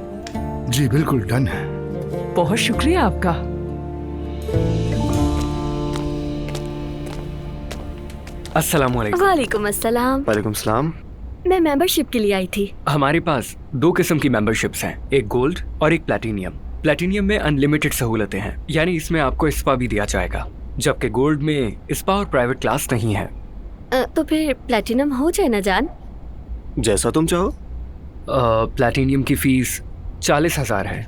जी बिल्कुल डन है। बहुत शुक्रिया आपका। अस्सलाम वालेकुम। वालेकुम अस्सलाम। वालेकुम सलाम। मैं मेंबरशिप के लिए आई थी। हमारे पास 2 किस्म की मेंबरशिप्स हैं, एक गोल्ड और एक प्लैटिनियम। प्लैटिनियम में अनलिमिटेड सहूलतें हैं, यानी इसमें आपको स्पा भी दिया जाएगा, जबकि गोल्ड में स्पा और प्राइवेट क्लास नहीं है। तो फिर प्लैटिनम हो जाए ना जान? जैसा तुम चाहो। प्लैटिनियम की फीस 40,000 है।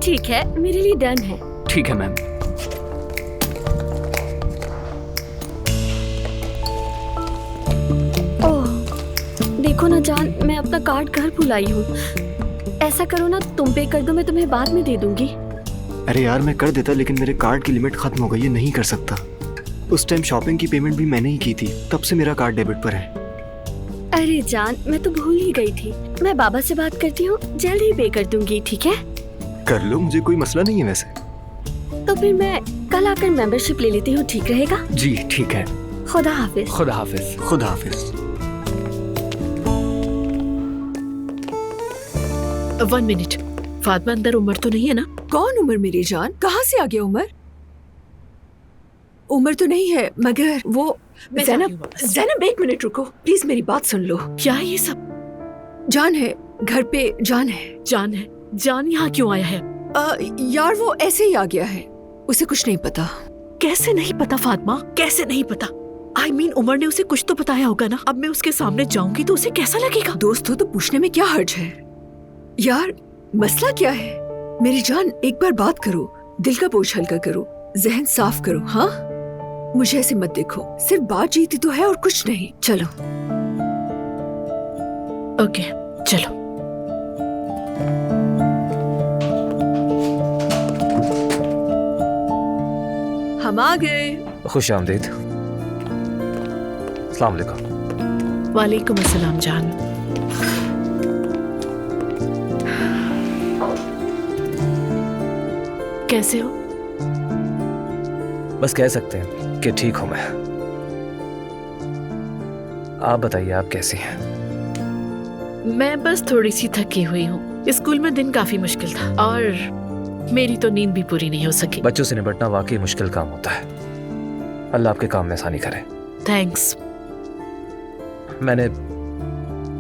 ठीक है, मेरे लिए डन है। ठीक है मैम। ओह देखो ना जान, मैं अपना कार्ड घर भुलाई हूँ। ऐसा करो ना, तुम पे कर दो, मैं तुम्हें बाद में दे दूंगी। अरे यार मैं कर देता, लेकिन मेरे कार्ड की लिमिट खत्म हो गई है, नहीं कर सकता। उस टाइम शॉपिंग की पेमेंट भी मैंने ही की थी, तब से मेरा कार्ड डेबिट पर है। अरे जान, मैं तो भूल ही गई थी। मैं बाबा से बात करती हूँ, जल्द ही पे कर दूंगी, ठीक है? कर लो, मुझे कोई मसला नहीं है वैसे। तो फिर मैं कल आकर मेंबरशिप ले लेती हूँ, ठीक रहेगा? जी ठीक है। खुदा हाफिज। खुदा हाफिज। खुदा हाफिज। 1 मिनट, फातिमा अंदर उमर तो नहीं है ना? कौन उमर मेरी जान? कहाँ से आ गया उमर? उमर तो नहीं है, मगर वो ज़ैनब। ज़ैनब 1 मिनट रुको प्लीज, मेरी बात सुन लो। क्या है ये सब? जान है घर पे, जान है। जान है? जान यहाँ क्यों आया है? यार वो ऐसे ही आ गया है, उसे कुछ नहीं पता। कैसे नहीं पता फातिमा, कैसे नहीं पता? I mean, उमर ने उसे कुछ तो बताया होगा ना। अब मैं उसके सामने जाऊंगी तो उसे कैसा लगेगा? दोस्त हो तो पूछने में क्या हर्ज है? यार मसला क्या है? मेरी जान एक बार बात करो, दिल का बोझ हल्का करो, जहन साफ करो। हाँ मुझे ऐसे मत देखो, सिर्फ बात जीती तो है और कुछ नहीं। चलो ओके चलो। हम आ गए। खुश आमदीद। अस्सलाम वालेकुम। वालेकुम अस्सलाम जान। कैसे हो? बस कह सकते हैं कि ठीक हूं मैं। आप बताइए, आप कैसी हैं? मैं बस थोड़ी सी थकी हुई हूँ। स्कूल में दिन काफी मुश्किल था और मेरी तो नींद भी पूरी नहीं हो सकी। बच्चों से निपटना वाकई मुश्किल काम होता है। अल्लाह आपके काम में आसानी करे। थैंक्स। मैंने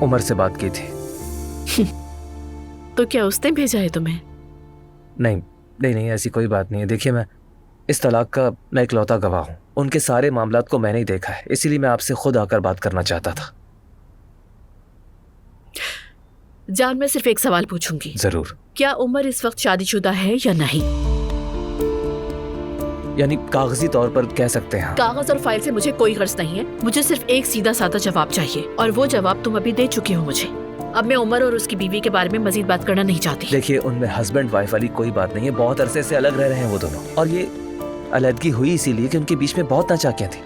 उमर से बात की थी। तो क्या उसने भेजा है तुम्हें? नहीं नहीं नहीं, ऐसी कोई बात नहीं है। देखिए, मैं इस तलाक का मैं इकलौता गवाह हूँ। उनके सारे मामलात को मैंने ही देखा है, इसीलिए मैं आपसे खुद आकर बात करना चाहता था। जान, मैं सिर्फ एक सवाल पूछूंगी। जरूर। क्या उमर इस वक्त शादीशुदा है या नहीं? यानी कागजी तौर पर कह सकते हैं। कागज और फाइल से मुझे कोई गर्ज नहीं है। मुझे सिर्फ एक सीधा साधा जवाब चाहिए, और वो जवाब तुम अभी दे चुके हो मुझे। अब मैं उमर और उसकी बीवी के बारे में मजीद बात करना नहीं चाहती। देखिए, उनमें हस्बैंड वाइफ वाली कोई बात नहीं है। बहुत अरसे से अलग रह रहे हैं वो दोनों, और ये अलहदगी हुई इसीलिए कि उनके बीच में बहुत नाचाकियां थी।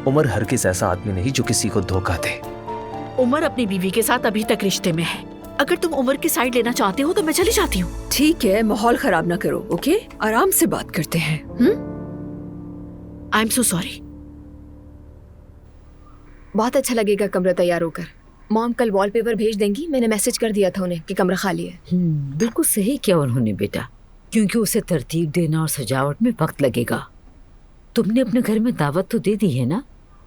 उमर हरगिज़ ऐसा आदमी नहीं जो किसी को धोखा दे। उमर अपनी बीवी के साथ अभी तक रिश्ते में है। अगर तुम उमर की साइड लेना चाहते हो तो मैं चली जाती हूँ। ठीक है, माहौल खराब ना करो, ओके? आराम से बात करते हैं। I am so sorry. बहुत अच्छा लगेगा कमरा तैयार होकर। मॉम कल वॉलपेपर भेज देंगी, मैंने मैसेज कर दिया था उन्हें कि कमरा खाली है। बिल्कुल सही किया उन्होंने बेटा, क्योंकि उसे तरतीब देना और सजावट में वक्त लगेगा। तुमने अपने घर में दावत तो दे दी है ना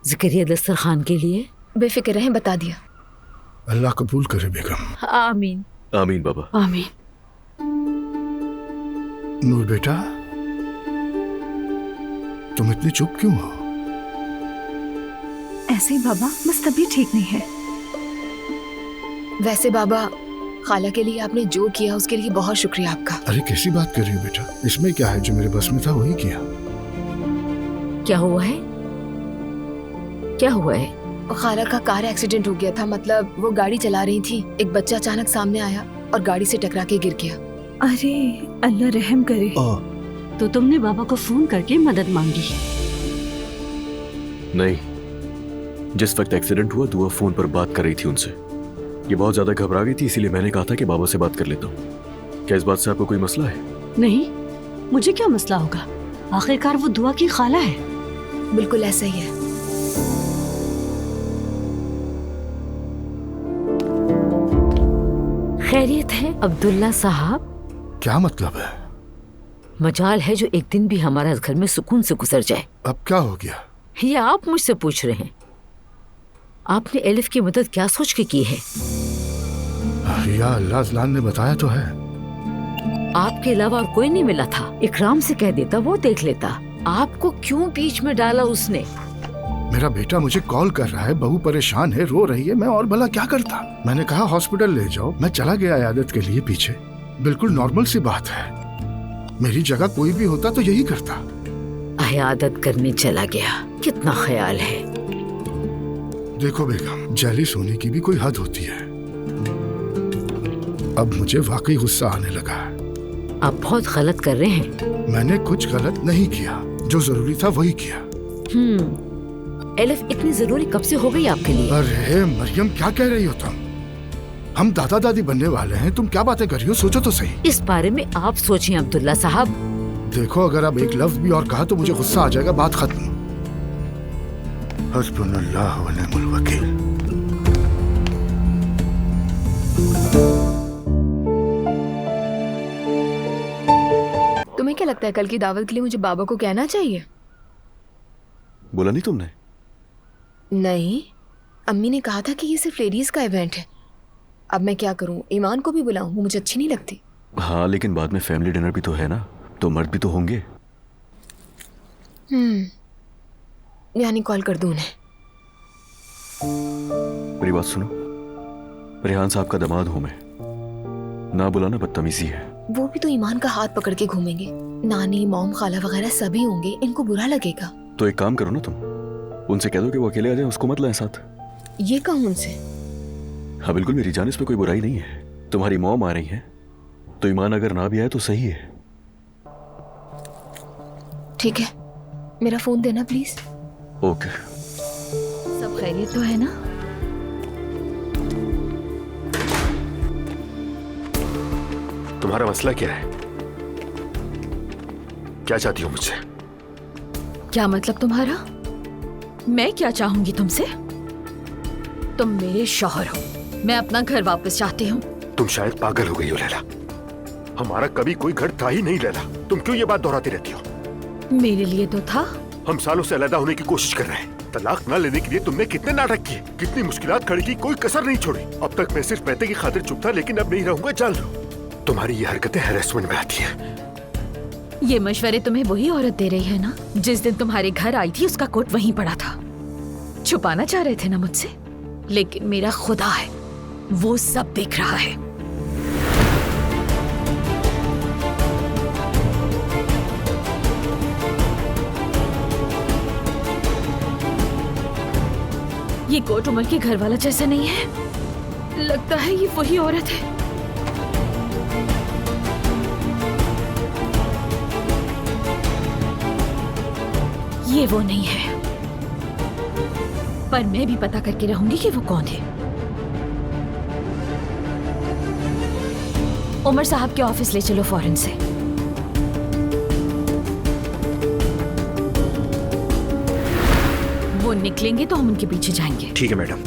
ज़करिया दस्तरखान के लिए? बेफिक्र रहें, बता दिया। अल्लाह कबूल करे बेगम। आमीन। आमीन बाबा। आमीन। नूर बेटा, तुम इतनी चुप क्यों हो? ऐसे ही बाबा, बस तबीयत ठीक नहीं है। वैसे बाबा, खाला के लिए आपने जो किया उसके लिए बहुत शुक्रिया आपका। अरे कैसी बात कर रही हो बेटा, इसमें क्या है, जो मेरे बस में था वही किया। क्या हुआ है? क्या हुआ है? खाला का कार एक्सीडेंट हो गया था, मतलब वो गाड़ी चला रही थी, एक बच्चा अचानक सामने आया और गाड़ी से टकरा के गिर गया। अरे अल्लाह रहम करे। तो तुमने बाबा को फोन करके मदद मांगी? नहीं, जिस वक्त एक्सीडेंट हुआ दुआ फोन पर बात कर रही थी उनसे। ये बहुत ज्यादा घबरा गई थी, इसीलिए मैंने कहा था कि बाबा से बात कर लेता हूँ। क्या इस बात से आपको कोई मसला है? नहीं, मुझे क्या मसला होगा, आखिरकार वो दुआ की खाला है। बिल्कुल ऐसा ही है। खैरियत है अब्दुल्ला साहब? क्या मतलब है? मजाल है जो एक दिन भी हमारा घर में सुकून से गुजर जाए। अब क्या हो गया? ये आप मुझसे पूछ रहे हैं? आपने एलिफ की मदद क्या सोच के की है? या अल्लाह, अज़लान ने बताया तो है। आपके अलावा और कोई नहीं मिला था। इकराम से कह देता, वो देख लेता। आपको क्यों बीच में डाला उसने? मेरा बेटा मुझे कॉल कर रहा है, बहू परेशान है, रो रही है, मैं और भला क्या करता। मैंने कहा हॉस्पिटल ले जाओ, मैं चला गया इयादत के लिए पीछे। बिल्कुल नॉर्मल सी बात है, मेरी जगह कोई भी होता तो यही करता। इयादत करने चला गया, कितना ख्याल है। देखो बेगम, जेलिस होने की भी कोई हद होती है। अब मुझे वाकई गुस्सा आने लगा है। आप बहुत गलत कर रहे हैं। मैंने कुछ गलत नहीं किया, जो जरूरी था वही किया। एलिफ इतनी जरूरी कब से हो गई आपके लिए? अरे मरियम, क्या कह रही हो तुम? हम दादा दादी बनने वाले हैं, तुम क्या बातें कर रही हो? सोचो तो सही। इस बारे में आप सोचिए अब्दुल्ला साहब। देखो, अगर अब एक लफ्ज भी और कहा तो मुझे गुस्सा आ जाएगा, बात खत्म। हस्बुनल्लाह व निअमल वकील। तुम्हें क्या लगता है कल की दावत के लिए मुझे बाबा को कहना चाहिए? बोला नहीं तुमने? नहीं, अम्मी ने कहा था कि ये सिर्फ लेडीज का इवेंट है। अब मैं क्या करूं, ईमान को भी बुलाऊं? वो मुझे अच्छी नहीं लगती। हाँ, लेकिन बाद में फैमिली डिनर भी तो है ना, तो मर्द भी तो होंगे। यानी कॉल कर दूं उन्हें? मेरी बात सुनो, रेहान साहब का दामाद हूं मैं, ना बुलाना बदतमीजी है। वो भी तो ईमान का हाथ पकड़ के घूमेंगे। नानी, मॉम, खाला वगैरह सभी होंगे, इनको बुरा लगेगा। तो एक काम करो ना, तुम उनसे कह दो कि वो अकेले आ जाए, उसको मत लाएं साथ। ये कहूं उनसे? हाँ बिल्कुल, मेरी जान, इसमें कोई बुराई नहीं है। तुम्हारी मॉम आ रही है तो ईमान अगर ना भी आए तो सही है। ठीक है, मेरा फोन देना प्लीज। ओके। सब खैरियत तो है ना? तुम्हारा मसला क्या है? क्या चाहती हो मुझसे? क्या मतलब तुम्हारा? मैं क्या चाहूंगी तुमसे? तुम मेरे शौहर हो, मैं अपना घर वापस चाहती हूँ। तुम शायद पागल हो गई हो लैला। हमारा कभी कोई घर था ही नहीं लैला। तुम क्यों ये बात दोहराती रहती हो? मेरे लिए तो था। हम सालों से अलग होने की कोशिश कर रहे हैं। तलाक न लेने के लिए तुमने कितने नाटक किए, कितनी मुश्किलात खड़ी की, कोई कसर नहीं छोड़ी। अब तक मैं सिर्फ पैसे की खातिर चुप था, लेकिन अब नहीं रहूंगा, जान लो। तुम्हारी ये हरकतें हैरेसमेंट में आती हैं। ये मशवरे तुम्हें वही औरत दे रही है ना, जिस दिन तुम्हारे घर आई थी उसका कोट वहीं पड़ा था। छुपाना चाह रहे थे ना मुझसे, लेकिन मेरा खुदा है, वो सब देख रहा है। ये कोट उमर के घर वाला जैसा नहीं है, लगता है ये वही औरत है। ये वो नहीं है, पर मैं भी पता करके रहूंगी कि वो कौन है। उमर साहब के ऑफिस ले चलो फौरन से। वो निकलेंगे तो हम उनके पीछे जाएंगे। ठीक है मैडम।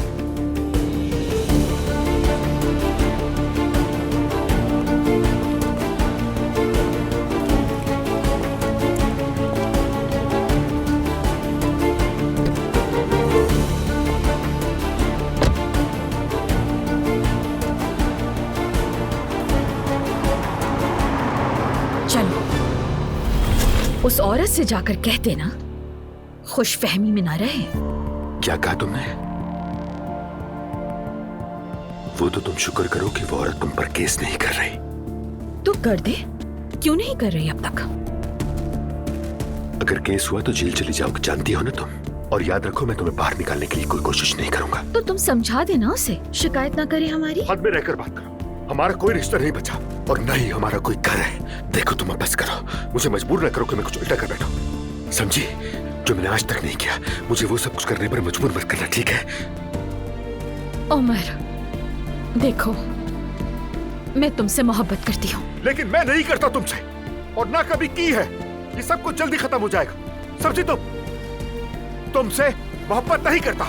चलो, उस औरत से जाकर कह देना खुशफहमी में ना रहे। क्या कहा तुमने? वो तो तुम शुक्र करो कि वो औरत तुम पर केस नहीं कर रही। तो कर दे, क्यों नहीं कर रही अब तक? अगर केस हुआ तो जेल चली जाओगे, जानती हो ना तुम। और याद रखो, मैं तुम्हें बाहर निकालने के लिए कोई कोशिश नहीं करूंगा। तो तुम समझा देना उसे, शिकायत ना करे हमारी। हद में रहकर बात करो। हमारा कोई रिश्ता नहीं बचा और न ही हमारा कोई घर है। देखो तुम अब बस करो, मुझे मजबूर न करो कि मैं कुछ उल्टा कर बैठूं। समझी? जो मैंने आज तक नहीं किया, मुझे वो सब कुछ करने पर मजबूर मत करना, ठीक है? उमर, देखो, मैं तुमसे मोहब्बत करती हूँ। लेकिन मैं नहीं करता तुमसे, और ना कभी की है। ये सब कुछ जल्दी खत्म हो जाएगा, समझी तुम? तुमसे मोहब्बत नहीं करता,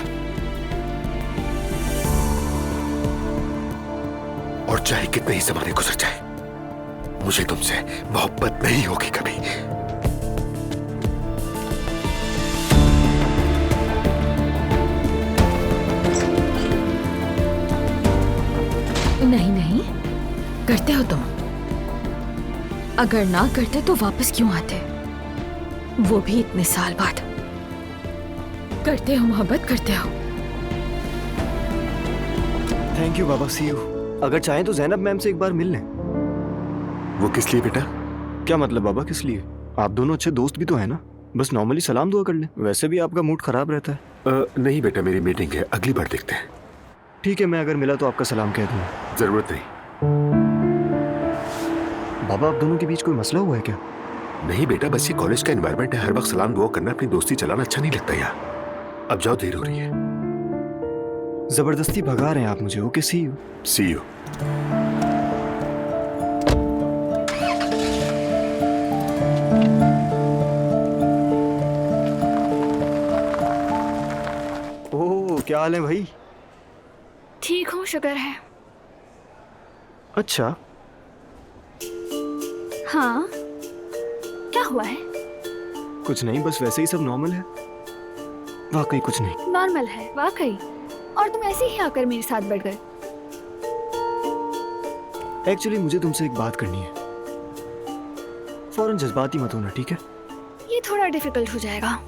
और चाहे कितने ही जमाने गुजर जाए, मुझे तुमसे मोहब्बत नहीं होगी कभी। नहीं नहीं, करते हो तुम। अगर ना करते तो वापस क्यों आते, वो भी इतने साल बाद। करते हो मोहब्बत, करते हो। थैंक यू बाबा, सी यू। अगर चाहें तो ज़ैनब मैम से एक बार मिल लें। वो किस लिए बेटा? क्या मतलब बाबा, किस लिए? आप दोनों अच्छे दोस्त भी तो हैं ना, बस नॉर्मली सलाम दुआ कर लें। वैसे भी आपका मूड खराब रहता है। नहीं बेटा, मेरी मीटिंग है, अगली बार देखते हैं। ठीक है, मैं अगर मिला तो आपका सलाम कह दूंगा। जरूरत नहीं। बाबा, आप दोनों के बीच कोई मसला हुआ है क्या? नहीं बेटा, बस ये कॉलेज का एनवायरनमेंट है, हर वक्त सलाम दुआ करना, अपनी दोस्ती चलाना अच्छा नहीं लगता यार। अब जाओ, देर हो रही है। जबरदस्ती भगा रहे हैं आप मुझे। Okay, see you. See you. Oh, क्या हाल है भाई? ठीक हूँ, शुक्र है। अच्छा, हाँ, क्या हुआ है? कुछ नहीं, बस वैसे ही सब नॉर्मल है। वाकई कुछ नहीं। नॉर्मल है वाकई? और तुम ऐसे ही आकर मेरे साथ बैठ गए? एक्चुअली मुझे तुमसे एक बात करनी है। फौरन जज्बाती मत होना, ठीक है? ये थोड़ा डिफिकल्ट हो जाएगा।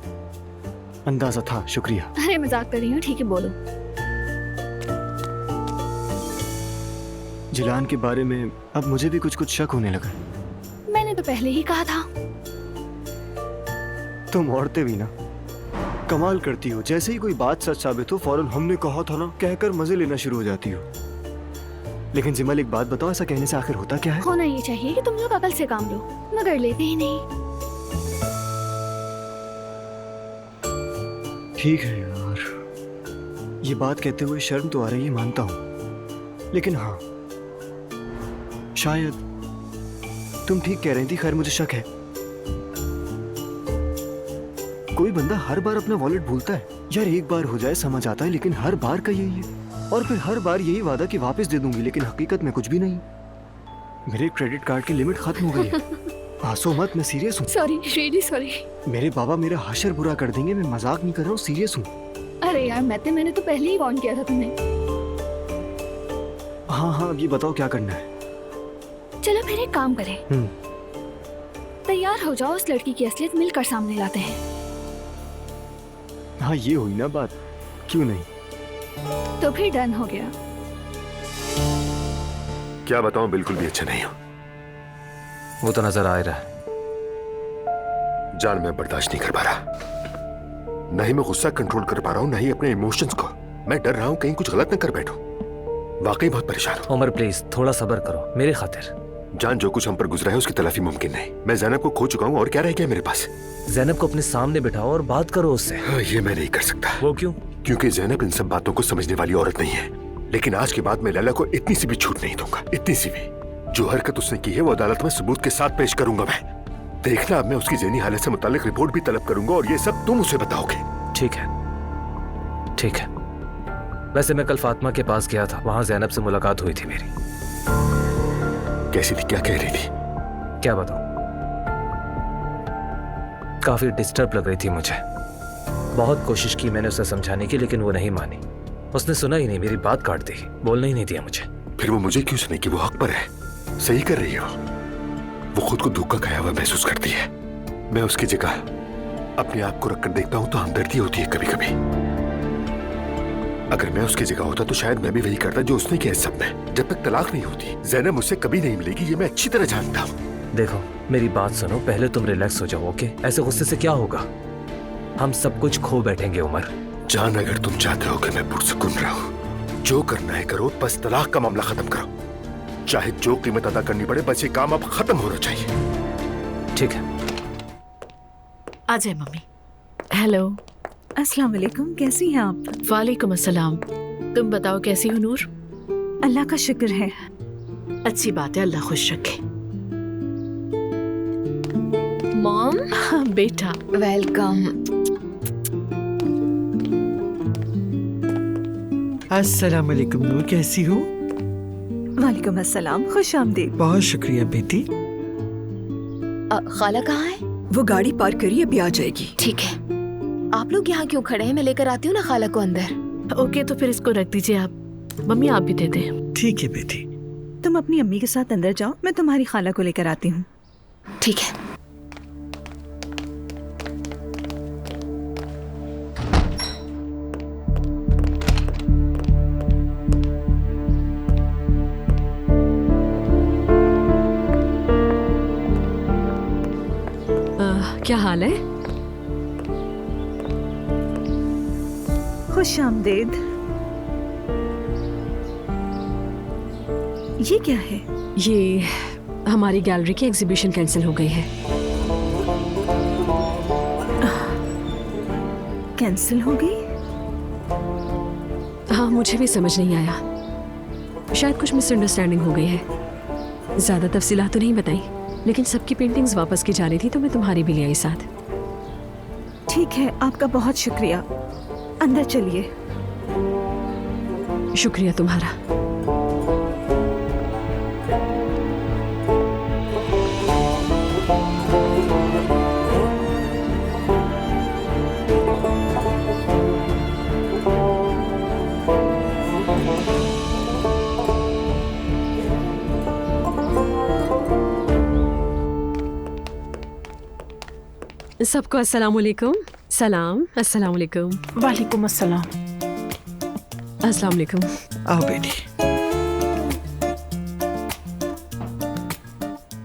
अंदाजा था, शुक्रिया। अरे मजाक कर रही हूँ, ठीक है बोलो। जिलान के बारे में अब मुझे भी कुछ कुछ शक होने लगा। मैंने तो पहले ही कहा था। तुम औरतें भी ना कमाल करती हो। जैसे ही कोई बात सच साबित हो, फौरन हमने कहा था ना कहकर मजे लेना शुरू हो जाती हो। लेकिन जिमल, एक बात बताओ, ऐसा कहने से आखिर होता क्या है? होना ये चाहिए कि तुम लोग अकल से काम लो, मगर लेते ही नहीं। ठीक है यार, ये बात कहते हुए शर्म तो आ रही है, मानता हूं। लेकिन हाँ, शायद तुम ठीक कह रही थी। खैर, मुझे शक है। कोई बंदा हर बार अपना वॉलेट भूलता है यार। एक बार हो जाए समझ आता है, लेकिन हर बार का यही है। और फिर हर बार यही वादा कि वापस दे दूंगी, लेकिन हकीकत में कुछ भी नहीं। मेरे क्रेडिट कार्ड की लिमिट खत्म हो गई है। हंसो मत, मैं सीरियस हूँ। Sorry, really sorry. मेरे बाबा मेरा हशर बुरा कर देंगे, मैं मजाक नहीं कर रहा हूँ, सीरियस हूँ। अरे यार, मैंने तो पहले ही वार्न किया था तुम्हें। हाँ हाँ, अब ये बताओ क्या करना है? चलो फिर एक काम करें, तैयार हो जाओ, उस लड़की की असलियत मिलकर सामने लाते हैं। हाँ, ये हुई ना बात, क्यों नहीं? तो फिर डन हो गया। क्या बताऊं, बिल्कुल भी अच्छा नहीं हो। वो तो नजर आ रहा है। जान, मैं बर्दाश्त नहीं कर पा रहा। न ही मैं गुस्सा कंट्रोल कर पा रहा हूँ, न ही अपने इमोशंस को। मैं डर रहा हूँ कहीं कुछ गलत न कर बैठूं। वाकई बहुत परेशान हूँ। उमर प्लीज थोड़ा सब्र करो मेरे खातिर। जान, जो कुछ हम पर गुजरा है उसकी तलाफी मुमकिन नहीं। मैं ज़ैनब को खो चुका हूँ, और क्या रह गया मेरे पास? ज़ैनब को अपने सामने बिठाओ और बात करो उससे। हाँ, ये मैं नहीं कर सकता। वो क्यों? क्योंकि ज़ैनब इन सब बातों को समझने वाली औरत नहीं है। लेकिन आज के बाद मैं लैला को इतनी सी भी छूट नहीं दूंगा, इतनी सी भी। जो हरकत उसने की है वो अदालत में सबूत के साथ पेश करूंगा मैं। देखना, अब मैं उसकी ज़हनी हालत से मुताल्लिक रिपोर्ट भी तलब करूंगा, और ये सब तुम उसे बताओगे। ठीक है, ठीक है। वैसे मैं कल फातिमा के पास गया था, वहां ज़ैनब से मुलाकात हुई थी मेरी। कैसी थी, क्या कह रही थी? क्या बताऊं, काफी डिस्टर्ब लग रही थी मुझे। बहुत कोशिश की मैंने उसे समझाने की, लेकिन वो नहीं मानी। उसने सुना ही नहीं, मेरी बात काट दी, बोलने ही नहीं दिया मुझे। फिर वो मुझे क्यों सुने कि वो हक पर है, सही कर रही है। वो खुद को धोखा खाया हुआ महसूस करती है। मैं उसकी जगह अपने आप को रखकर देखता हूं तो हमदर्दी होती है कभी कभी। अगर मैं उसकी जगह होता तो शायद मैं भी वही करता जो उसने किया। सब में जब तक तलाक नहीं होती ज़ैनब मुझसे कभी नहीं मिलेगी, ये मैं अच्छी तरह जानता हूँ। देखो मेरी बात सुनो, पहले तुम रिलैक्स हो जाओ, ओके? ऐसे गुस्से से क्या होगा? हम सब कुछ खो बैठेंगे उमर। जान, अगर तुम चाहते हो कि मैं पुरसुकून रहूं, जो करना है करो, बस तलाक का मामला खत्म करो। चाहे जो कीमत अदा करनी पड़े, बस ये काम अब खत्म होना चाहिए। ठीक है। आ जाए मम्मी। हेलो। अस्सलाम वालेकुम, कैसी हैं आप? वालेकुम अस्सलाम। तुम बताओ कैसी हो नूर? अल्लाह का शुक्र है। अच्छी बात है, अल्लाह खुश रखे। मॉम। हाँ बेटा। वेलकम। अस्सलाम वालेकुम नूर, कैसी हो? वालेकुम अस्सलाम, खुश आमदीद। बहुत शुक्रिया बेटी। खाला कहाँ है? वो गाड़ी पार्क करिए, अभी आ जाएगी। ठीक है। आप लोग यहाँ क्यों खड़े हैं? मैं लेकर आती हूँ ना खाला को अंदर। ओके, तो फिर इसको रख दीजिए आप। मम्मी आप भी दे दें। ठीक है बेटी। तुम अपनी अम्मी के साथ अंदर जाओ, मैं तुम्हारी खाला को लेकर आती हूँ। ठीक है। क्या हाल है? खुश आमदीद। ये क्या है? ये हमारी गैलरी की एग्जीबिशन कैंसिल हो गई है। कैंसिल हो गई? हाँ, मुझे भी समझ नहीं आया। शायद कुछ मिसअंडरस्टैंडिंग हो गई है। ज्यादा तफसीलात तो नहीं बताई, लेकिन सबकी पेंटिंग्स वापस की जा रही थी तो मैं तुम्हारी भी ले आई साथ। ठीक है, आपका बहुत शुक्रिया। अंदर चलिए। शुक्रिया तुम्हारा। सबको अस्सलाम वालेकुम। सलाम। अस्सलाम वालेकुम। वालेकुम अस्सलाम। अस्सलाम वालेकुम। आओ बेटी।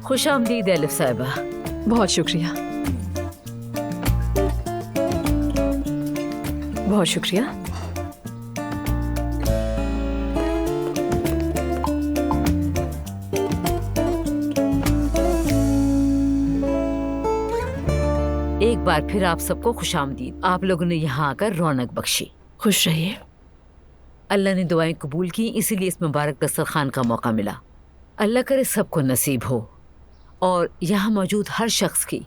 खुश आमदीद एलिफ साहिबा। बहुत शुक्रिया। बहुत शुक्रिया। एक बार फिर आप सबको खुशामदीद। आप लोगों ने यहाँ आकर रौनक बख्शी। खुश रहिए। अल्लाह ने दुआएं कबूल की, इसीलिए इस मुबारक दस्तरखान का मौका मिला। अल्लाह करे सबको नसीब हो और यहाँ मौजूद हर शख्स की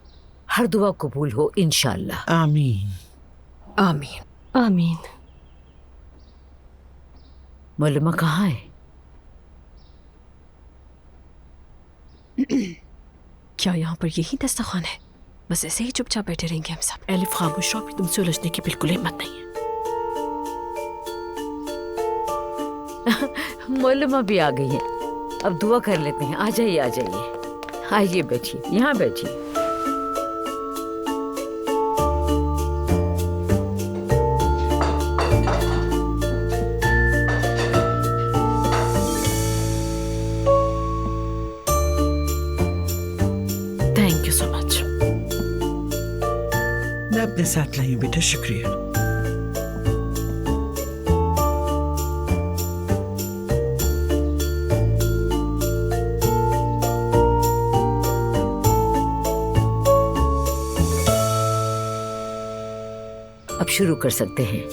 हर दुआ कबूल हो इंशाअल्लाह। आमीन। आमीन। आमीन। मौलमा कहाँ है? क्या यहाँ पर यही दस्तरखान है? बस ऐसे ही चुपचाप बैठे रहेंगे हम सब। एलिफ खामोश रहो, तुमसे उलझने की बिल्कुल हिम्मत नहीं है। मौलमा भी आ गई है, अब दुआ कर लेते हैं। आ जाइए, आ जाइए, आइए बैठिए, यहाँ बैठिए। Thank you so much. मैं अपने साथ लाई हूँ बेटा, शुक्रिया। अब शुरू कर सकते हैं।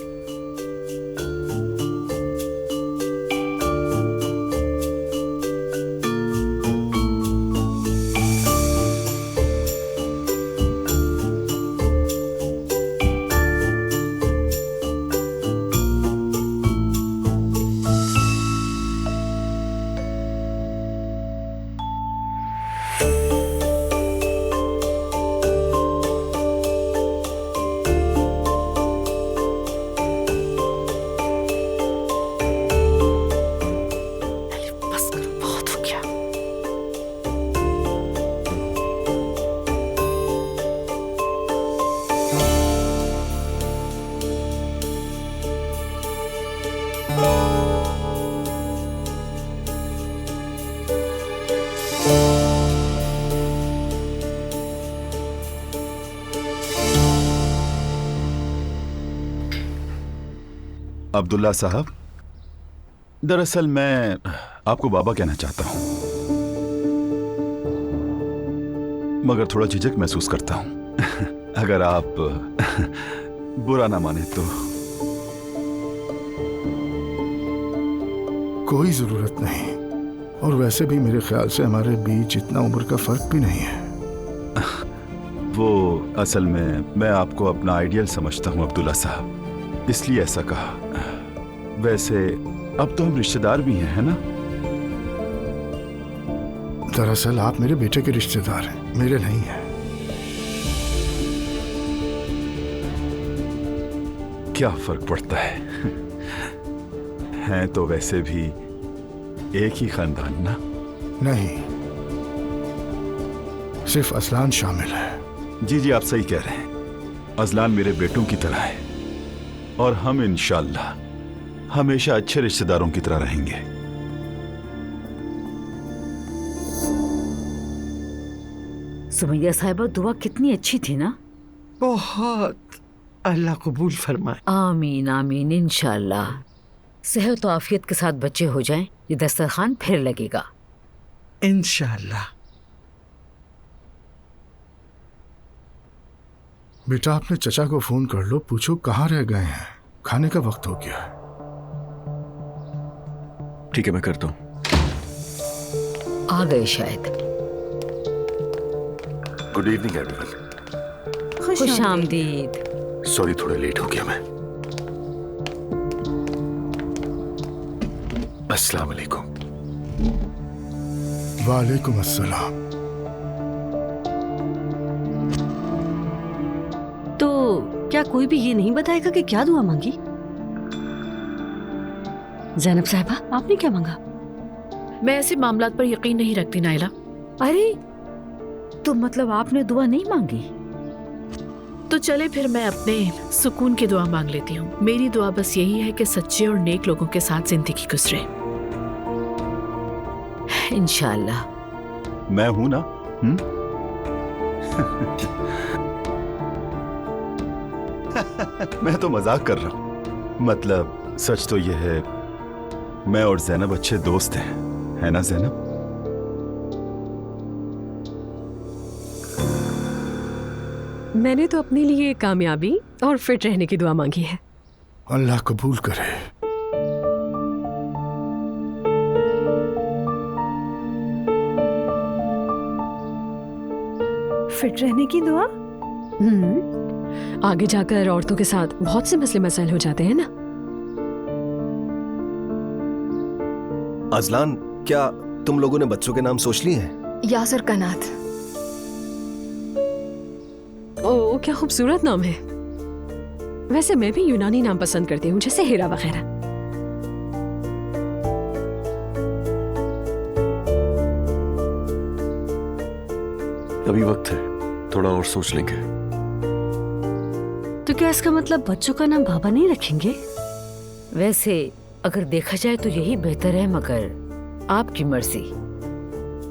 अब्दुल्ला साहब, दरअसल मैं आपको बाबा कहना चाहता हूं, मगर थोड़ा झिझक महसूस करता हूं। अगर आप बुरा ना माने तो। कोई जरूरत नहीं, और वैसे भी मेरे ख्याल से हमारे बीच इतना उम्र का फर्क भी नहीं है। वो असल में मैं आपको अपना आइडियल समझता हूं अब्दुल्ला साहब, इसलिए ऐसा कहा। वैसे अब तो हम रिश्तेदार भी हैं, है ना? दरअसल आप मेरे बेटे के रिश्तेदार हैं, मेरे नहीं हैं। क्या फर्क पड़ता है? हैं तो वैसे भी एक ही खानदान ना? नहीं, सिर्फ असलान शामिल है। जी जी, आप सही कह रहे हैं। अजलान मेरे बेटों की तरह है, और हम इंशाअल्लाह हमेशा अच्छे रिश्तेदारों की तरह रहेंगे। सुमैया साहिबा, दुआ कितनी अच्छी थी ना? बहुत। अल्लाह कबूल फरमाए। आमीन आमीन। इंशाअल्लाह सेहत और आफियत के साथ बच्चे हो जाएं, ये दस्तरखान फिर लगेगा इंशाअल्लाह। बेटा, अपने चचा को फोन कर लो, पूछो कहाँ रह गए हैं, खाने का वक्त हो गया है। ठीक है, मैं करता हूँ। आ गए शायद। Good evening everyone. खुश आमदीद। सॉरी, थोड़ा लेट हो गया मैं। अस्सलाम वालेकुम। वालेकुम अस्सलाम। तो क्या कोई भी ये नहीं बताएगा कि क्या दुआ मांगी? ज़ैनब साहिबा, आपने क्या मांगा? मैं ऐसे मामलात पर यकीन नहीं रखती नाइला। अरे, तो मतलब आपने दुआ नहीं मांगी? तो चले फिर मैं अपने सुकून की दुआ मांग लेती हूँ। मेरी दुआ बस यही है कि सच्चे और नेक लोगों के साथ जिंदगी गुजरे। इंशाअल्लाह। मैं हूं ना? मैं तो मजाक कर रहा हूं। मतलब सच तो यह है, मैं और ज़ैनब अच्छे दोस्त हैं, है ना ज़ैनब? मैंने तो अपने लिए कामयाबी और फिट रहने की दुआ मांगी है। अल्लाह कबूल करे। फिट रहने की दुआ? आगे जाकर औरतों के साथ बहुत से मसले मसाइल हो जाते हैं ना। अजलान, क्या तुम लोगों ने बच्चों के नाम सोच लिए हैं? यासर कनात। ओ, क्या खूबसूरत नाम है। वैसे मैं भी यूनानी नाम पसंद करती हूँ, जैसे हीरा वगैरह। अभी वक्त है, थोड़ा और सोच लेंगे। तो क्या इसका मतलब बच्चों का नाम बाबा नहीं रखेंगे? वैसे अगर देखा जाए तो यही बेहतर है, मगर आपकी मर्जी।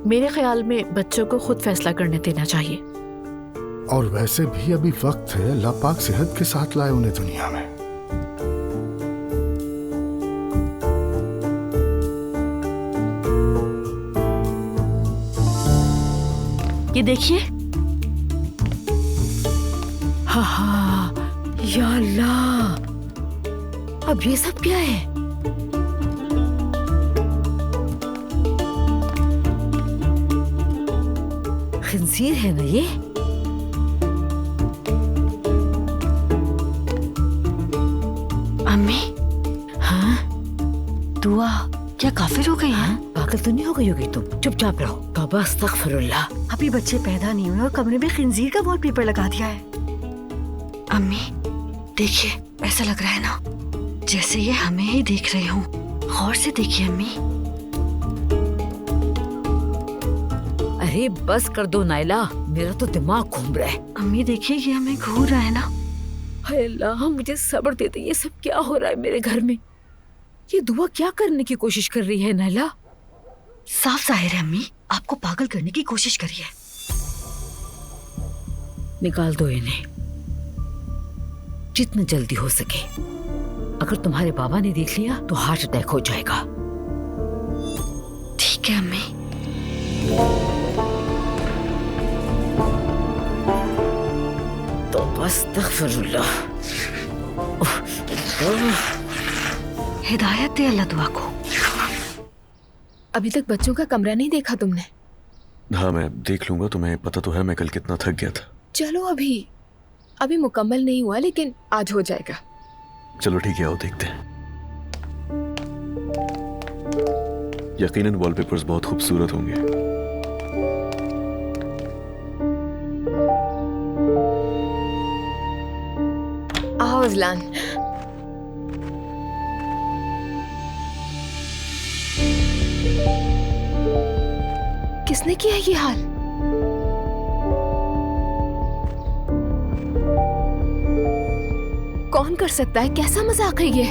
मेरे ख्याल में बच्चों को खुद फैसला करने देना चाहिए। और वैसे भी अभी वक्त है, अल्लाह पाक सेहत के साथ लाए उन्हें दुनिया में। ये देखिए। हाँ, या अल्लाह, अब ये सब क्या है? खिंजीर है ना ये? अम्मी। हाँ? दुआ क्या काफिर हो गई है? पागल तो नहीं हो गई होगी तुम? चुपचाप रहो। तौबा अस्तगफिरुल्लाह। अभी बच्चे पैदा नहीं हुए और कमरे में खिंजीर का वॉलपेपर लगा दिया है। अम्मी देखिए, ऐसा लग रहा है ना जैसे ये हमें ही देख रहे हों। गौर से देखिए अम्मी। अरे बस कर दो नाइला, मेरा तो दिमाग घूम रहा है। अम्मी देखिए, ये हमें घूर रहा है ना। हाय अल्लाह, मुझे सब्र दे दे। ये सब क्या हो रहा है मेरे घर में? ये दुआ क्या करने की कोशिश कर रही है नाइला? साफ जाहिर है अम्मी, आपको पागल करने की कोशिश करी है। निकाल दो इन्हें जितना जल्दी हो सके। अगर तुम्हारे बाबा ने देख लिया तो हार्ट अटैक हो जाएगा। ठीक है अम्मी। तो बस तग़फ़िरुल्लाह। हिदायत दे अल्लाह दुआ को। अभी तक बच्चों का कमरा नहीं देखा तुमने? हाँ मैं देख लूंगा। तुम्हें पता तो है मैं कल कितना थक गया था। चलो अभी मुकम्मल नहीं हुआ, लेकिन आज हो जाएगा। चलो ठीक है, आओ देखते हैं। यकीनन वॉलपेपर्स बहुत खूबसूरत होंगे। आओ अज़लान। किसने किया ये हाल? कौन कर सकता है? कैसा मजाक है ये?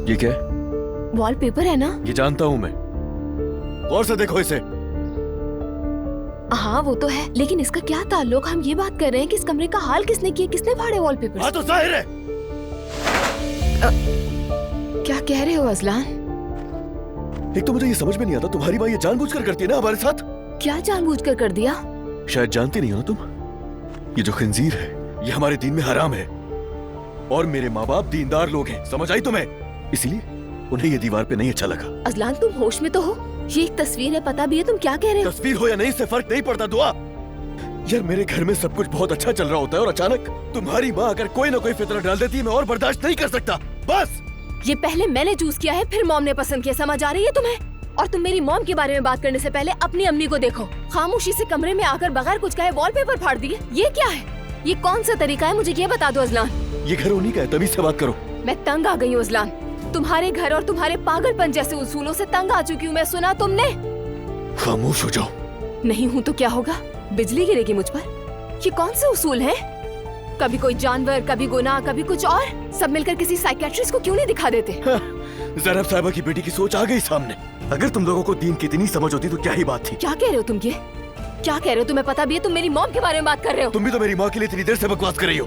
ये क्या है? वॉलपेपर है ना? ये जानता हूं मैं। गौर से देखो इसे। हाँ वो तो है, लेकिन इसका क्या ताल्लुक? हम ये बात कर रहे हैं कि इस कमरे का हाल किसने किया, किसने फाड़े वॉलपेपर? हाँ तो जाहिर है। क्या कह रहे हो अज़लान? एक तो मुझे ये समझ में नहीं आता, तुम्हारी माँ ये जानबूझकर करती है ना हमारे साथ? क्या जानबूझकर कर दिया? शायद जानती नहीं हो ना तुम, ये जो खंजीर है ये हमारे दीन में हराम है और मेरे माँ बाप दीनदार लोग हैं, समझ आई तुम्हें? इसीलिए उन्हें ये दीवार पे नहीं अच्छा लगा। अज़लान तुम होश में तो हो? ये एक तस्वीर है, पता भी है तुम क्या कह रहे हो? तस्वीर हो या नहीं इससे फर्क नहीं पड़ता दुआ। यार मेरे घर में सब कुछ बहुत अच्छा चल रहा होता है और अचानक तुम्हारी माँ अगर कोई ना कोई फितरा डाल देती है, मैं और बर्दाश्त नहीं कर सकता। बस ये पहले मैंने चूज किया है, फिर मॉम ने पसंद किया, समझ आ रही है तुम्हें? और तुम मेरी मॉम के बारे में बात करने से पहले अपनी अम्मी को देखो। खामोशी से कमरे में आकर बगैर कुछ कहे वॉलपेपर फाड़ दिए। ये क्या है? ये कौन सा तरीका है? मुझे ये बता दो अज़लान। ये घर उन्हीं का है, तभी से बात करो। मैं तंग आ गई हूँ अज़लान, तुम्हारे घर और तुम्हारे पागलपन जैसे उसूलों से तंग आ चुकी हूँ मैं। सुना तुमने? खामोश हो जाओ। नहीं हूँ तो क्या होगा? बिजली गिरेगी मुझ पर? ये कौन से उसूल हैं? कभी कोई जानवर, कभी गुनाह, कभी कुछ और। सब मिलकर किसी साइकियाट्रिस्ट को क्यों नहीं दिखा देते? ज़ैनब साहिबा की बेटी की सोच आ गई सामने। अगर तुम लोगों को दीन की इतनी समझ होती तो क्या ही बात थी। क्या कह रहे हो तुम? ये क्या कह रहे हो? तुम्हें पता भी है तुम मेरी मॉम के बारे में बात कर रहे हो? तुम भी तो मेरी माँ के लिए इतनी देर से बकवास कर रही हो।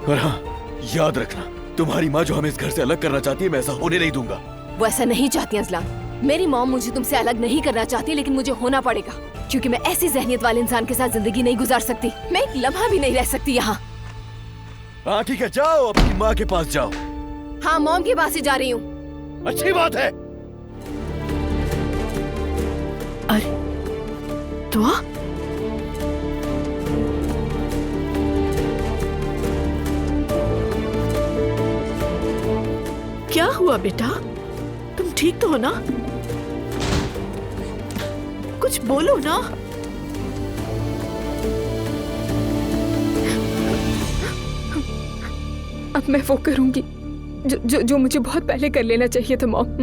और हाँ याद रखना, तुम्हारी माँ जो हमें इस घर से अलग करना चाहती है, मैं ऐसा होने नहीं दूंगा। वो ऐसा नहीं चाहती अज़लान। मेरी मॉम मुझे तुमसे अलग नहीं करना चाहती, लेकिन मुझे होना पड़ेगा क्योंकि मैं ऐसी ज़हनियत वाले इंसान के साथ जिंदगी नहीं गुजार सकती। मैं एक लम्हा भी नहीं रह सकती यहाँ। हाँ ठीक है, जाओ अपनी माँ के पास जाओ। हाँ मॉम के पास ही जा रही हूँ। अच्छी बात है। अरे दुआ, क्या हुआ बेटा? तुम ठीक तो हो ना? कुछ बोलो ना। अब मैं वो करूंगी जो मुझे बहुत पहले कर लेना चाहिए था मॉम।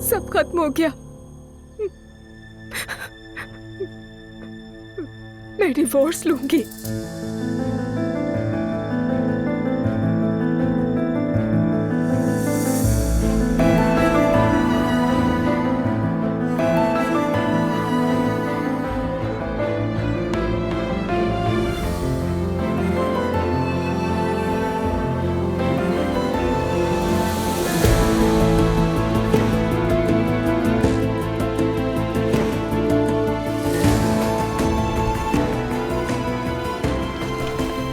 सब खत्म हो गया। मैं डिवोर्स लूंगी।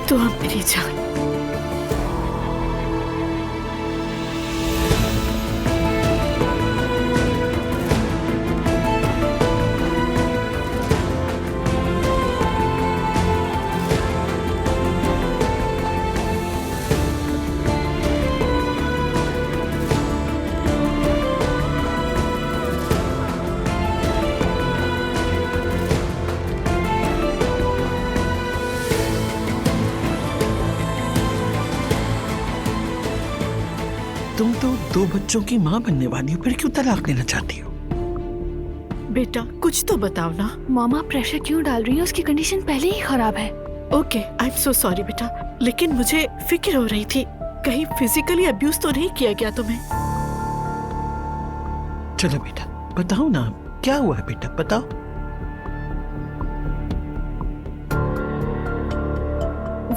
तो अब मेरी जान, तुम तो 2 बच्चों की माँ बनने वाली हो, फिर क्यों तलाक लेना चाहती हो? बेटा कुछ तो बताओ ना। मामा प्रेशर क्यों डाल रही है? उसकी कंडीशन पहले ही खराब है। Okay I am so sorry बेटा, लेकिन मुझे फिक्र हो रही थी कहीं फिजिकली अब्यूज तो नहीं किया गया तुम्हें? चलो बेटा, बताओ ना क्या हुआ है बेटा, बताओ।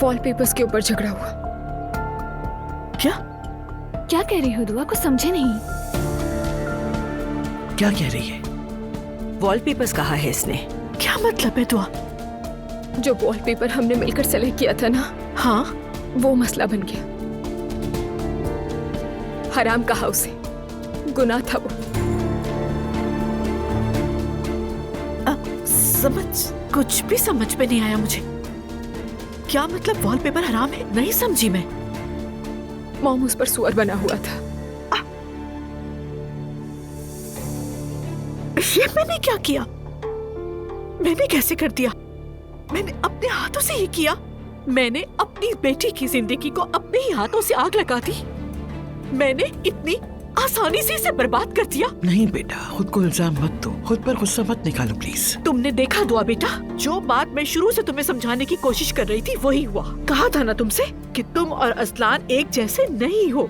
वॉलपेपर्स के ऊपर झगड़ा हुआ। क्या कह रही हो दुआ? कुछ समझे नहीं। क्या कह रही है? वॉलपेपर्स कहा है इसने। क्या मतलब है दुआ? जो वॉलपेपर हमने मिलकर सेलेक्ट किया था ना, हाँ, वो मसला बन गया। हराम कहा उसे, गुनाह था वो। कुछ भी समझ में नहीं आया मुझे। क्या मतलब वॉलपेपर हराम है? नहीं समझी मैं। मॉम उस पर सुअर बना हुआ था। ये मैंने क्या किया? मैंने कैसे कर दिया? मैंने अपने हाथों से ये किया। मैंने अपनी बेटी की जिंदगी को अपने ही हाथों से आग लगा दी। मैंने इतनी आसानी से इसे बर्बाद कर दिया। नहीं बेटा, खुद को इल्जाम मत दो, खुद पर गुस्सा मत निकालो प्लीज। तुमने देखा दुआ बेटा, जो बात मैं शुरू से तुम्हें समझाने की कोशिश कर रही थी वही हुआ। कहा था ना तुमसे कि तुम और असलान एक जैसे नहीं हो,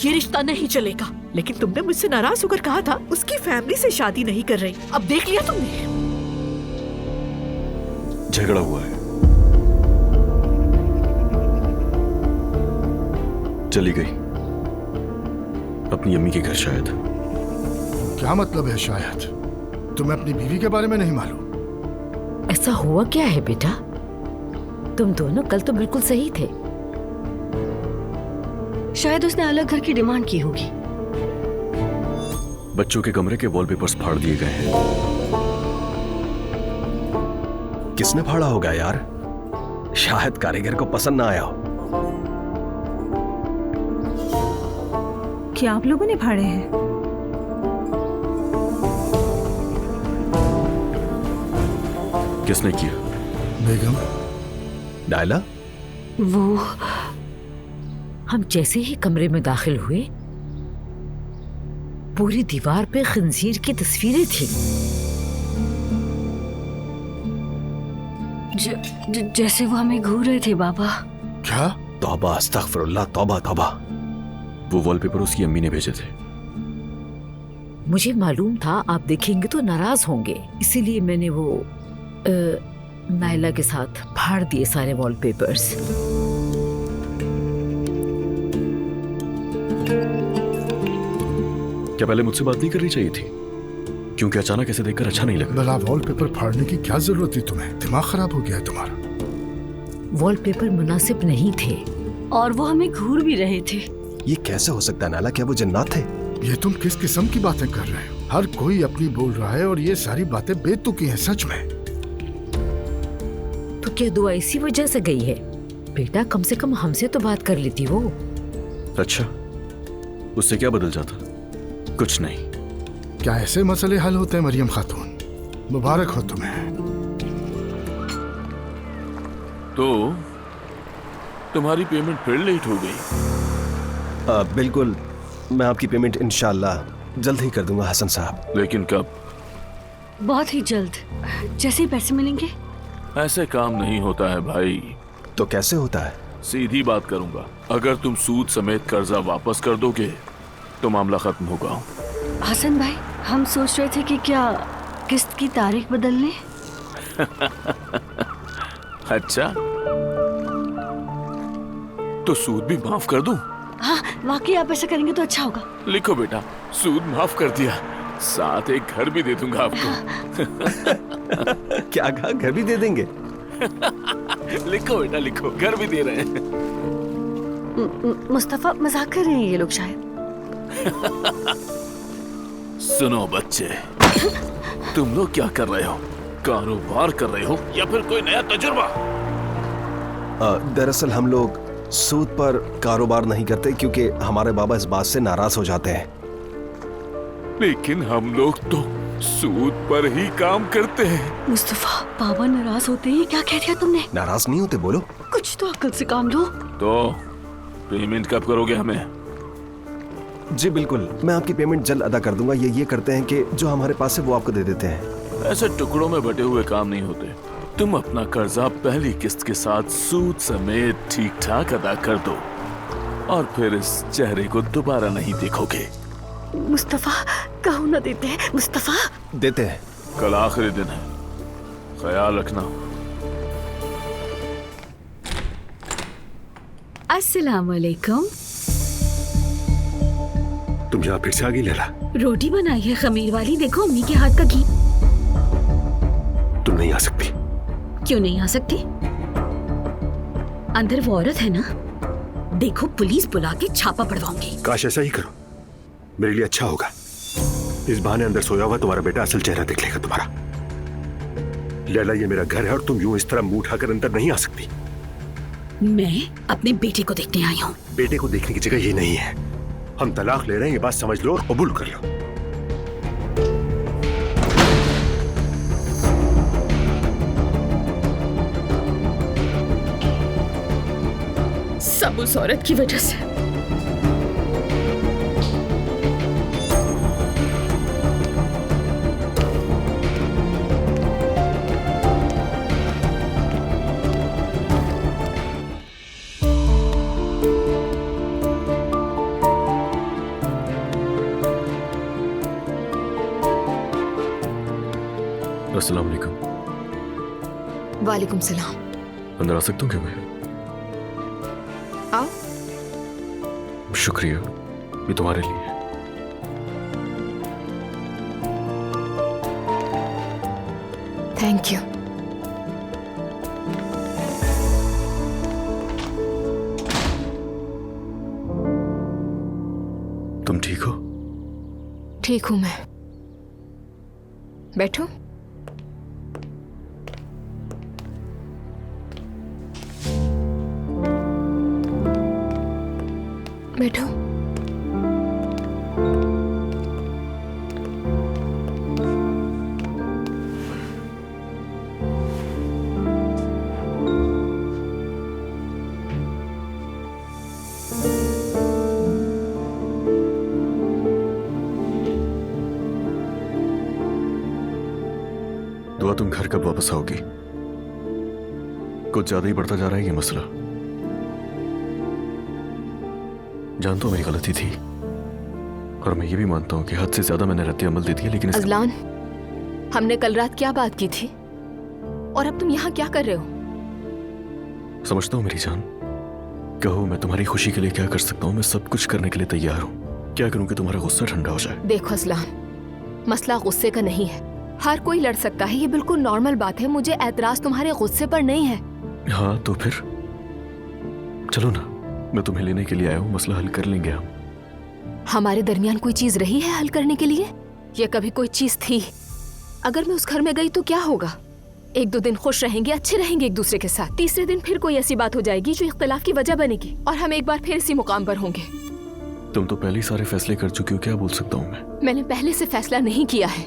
ये रिश्ता नहीं चलेगा। लेकिन तुमने मुझसे नाराज होकर कहा था उसकी फैमिली से शादी नहीं कर रही। अब देख लिया तुमने। झगड़ा हुआ है, चली गई अपनी अम्मी के घर शायद। क्या मतलब है शायद? तुम्हें अपनी बीवी के बारे में नहीं मालूम? ऐसा हुआ क्या है बेटा? तुम दोनों कल तो बिल्कुल सही थे। शायद उसने अलग घर की डिमांड की होगी। बच्चों के कमरे के वॉलपेपर्स फाड़ दिए गए हैं। किसने फाड़ा होगा यार? शायद कारीगर को पसंद ना आया हो। क्या आप लोगों ने फाड़े हैं? किसने किया? बेगम। डायला? वो हम जैसे ही कमरे में दाखिल हुए, पूरी दीवार पे खंजीर की तस्वीरें थी। जैसे वो हमें घूर रहे थे बाबा। क्या? तौबा अस्तगफिरुल्लाह, तौबा तौबा। वो वॉलपेपर उसकी अम्मी ने भेजे थे। मुझे मालूम था आप देखेंगे तो नाराज होंगे, इसीलिए मैंने वो नायला के साथ फाड़ दिए सारे वॉलपेपर्स। क्या पहले मुझसे बात नहीं करनी चाहिए थी? क्योंकि अचानक ऐसे देखकर अच्छा नहीं लगा। भला वॉलपेपर फाड़ने की क्या जरूरत थी तुम्हें? दिमाग खराब हो गया है तुम्हारा। वॉलपेपर मुनासिब नहीं थे और वो हमें घूर भी रहे थे। ये कैसे हो सकता है नाला? क्या वो जन्नत थे? ये तुम किस किस्म की बातें कर रहे हो? हर कोई अपनी बोल रहा है और ये सारी बातें बेतुकी हैं सच में। तो क्या दुआ इसी वजह से गई है? बेटा कम से कम हमसे तो बात कर लेती वो। अच्छा, उससे क्या बदल जाता? कुछ नहीं। क्या ऐसे मसले हल होते हैं मरियम खातून? मुबारक हो तुम्हें। तो तुम्हारी पेमेंट फिर लेट हो गई। बिल्कुल, मैं आपकी पेमेंट इंशाल्लाह जल्द ही कर दूंगा हसन साहब। लेकिन कब? बहुत ही जल्द, जैसे ही पैसे मिलेंगे। ऐसे काम नहीं होता है भाई। तो कैसे होता है? सीधी बात करूंगा, अगर तुम सूद समेत कर्जा वापस कर दोगे तो मामला खत्म होगा। हसन भाई, हम सोच रहे थे कि क्या किस्त की तारीख बदल लें। अच्छा, तो सूद भी माफ कर दूं? हाँ, वाकई आप ऐसा करेंगे तो अच्छा होगा। लिखो बेटा, सूद माफ कर दिया, साथ एक घर भी दे दूंगा आपको। क्या कहा? घर भी दे देंगे? लिखो बेटा लिखो, घर भी दे रहे हैं। मुस्तफा, मजाक कर रहे हैं ये लोग शायद। सुनो बच्चे, तुम लोग क्या कर रहे हो? कारोबार कर रहे हो या फिर कोई नया तजुर्बा? दरअसल हम लोग सूद पर कारोबार नहीं करते क्योंकि हमारे बाबा इस बात से नाराज हो जाते हैं। लेकिन हम लोग तो सूद पर ही काम करते हैं। मुस्तफा, बाबा नाराज होते हैं, क्या कह दिया तुमने? नाराज नहीं होते, बोलो। कुछ तो अक्ल से काम लो। तो पेमेंट कब करोगे हमें? जी बिल्कुल, मैं आपकी पेमेंट जल्द अदा कर दूंगा। ये करते हैं कि जो हमारे पास है वो आपको दे देते हैं। ऐसे टुकड़ों में बटे हुए काम नहीं होते। तुम अपना कर्जा पहली किस्त के साथ सूद समेत ठीक ठाक अदा कर दो और फिर इस चेहरे को दोबारा नहीं देखोगे। मुस्तफा, कहो ना देते हैं मुस्तफा। देते हैं। कल आखिरी दिन है, ख्याल रखना। अस्सलाम वालेकुम। तुम यहाँ फिर से आ गई लैला? रोटी बनाई है खमीर वाली, देखो अम्मी के हाथ का घी। तुम नहीं आ सकती। क्यों नहीं आ सकती? अंदर वो औरत है ना, देखो पुलिस बुला के छापा पड़वाऊंगी। काश ऐसा ही करो, मेरे लिए अच्छा होगा। इस बहाने अंदर सोया हुआ तुम्हारा बेटा असल चेहरा देख लेगा तुम्हारा। लैला, ये मेरा घर है और तुम यूं इस तरह मुंह उठाकर अंदर नहीं आ सकती। मैं अपने बेटे को देखने आई हूँ। बेटे को देखने की जगह ये नहीं है। हम तलाक ले रहे हैं, ये बात समझ लो और कबूल कर लो। सब उस औरत की वजह से। अस्सलाम वालेकुम। वालेकुम सलाम। अंदर आ सकता हूँ क्या मैं? आओ। शुक्रिया, ये तुम्हारे लिए। Thank you. तुम ठीक हो? ठीक हूं मैं। बैठो। बैठो। दुआ, तुम घर कब वापस आओगी? कुछ ज्यादा ही बढ़ता जा रहा है ये मसला। जानता हूं मेरी गलती थी और मैं ये भी मानता हूं कि हद से ज्यादा मैंने रद्द अमल दे दिया, लेकिन अजलान, हमने कल रात क्या बात की थी और अब तुम यहाँ क्या कर रहे हो? समझता हूँ मेरी जान। कहो, मैं तुम्हारी खुशी के लिए क्या कर सकता हूँ? मैं सब कुछ करने के लिए तैयार हूँ। क्या करूँ कि तुम्हारा गुस्सा ठंडा हो जाए? देखो अजलान, मसला गुस्से का नहीं है। हर कोई लड़ सकता है, ये बिल्कुल नॉर्मल बात है। मुझे एतराज तुम्हारे गुस्से पर नहीं है। हाँ तो फिर चलो ना, मैं तुम्हें लेने के लिए आया हूँ, मसला हल कर लेंगे हम। हमारे दरमियान कोई चीज रही है हल करने के लिए? ये कभी कोई चीज थी? अगर मैं उस घर में गई तो क्या होगा? एक दो दिन खुश रहेंगे, अच्छे रहेंगे एक दूसरे के साथ। तीसरे दिन फिर कोई ऐसी बात हो जाएगी जो इख्तिलाफ की वजह बनेगी और हम एक बार फिर इसी मुकाम पर होंगे। तुम तो पहले ही सारे फैसले कर चुकी हो, क्या बोल सकता हूँ मैं? मैंने पहले से फैसला नहीं किया है।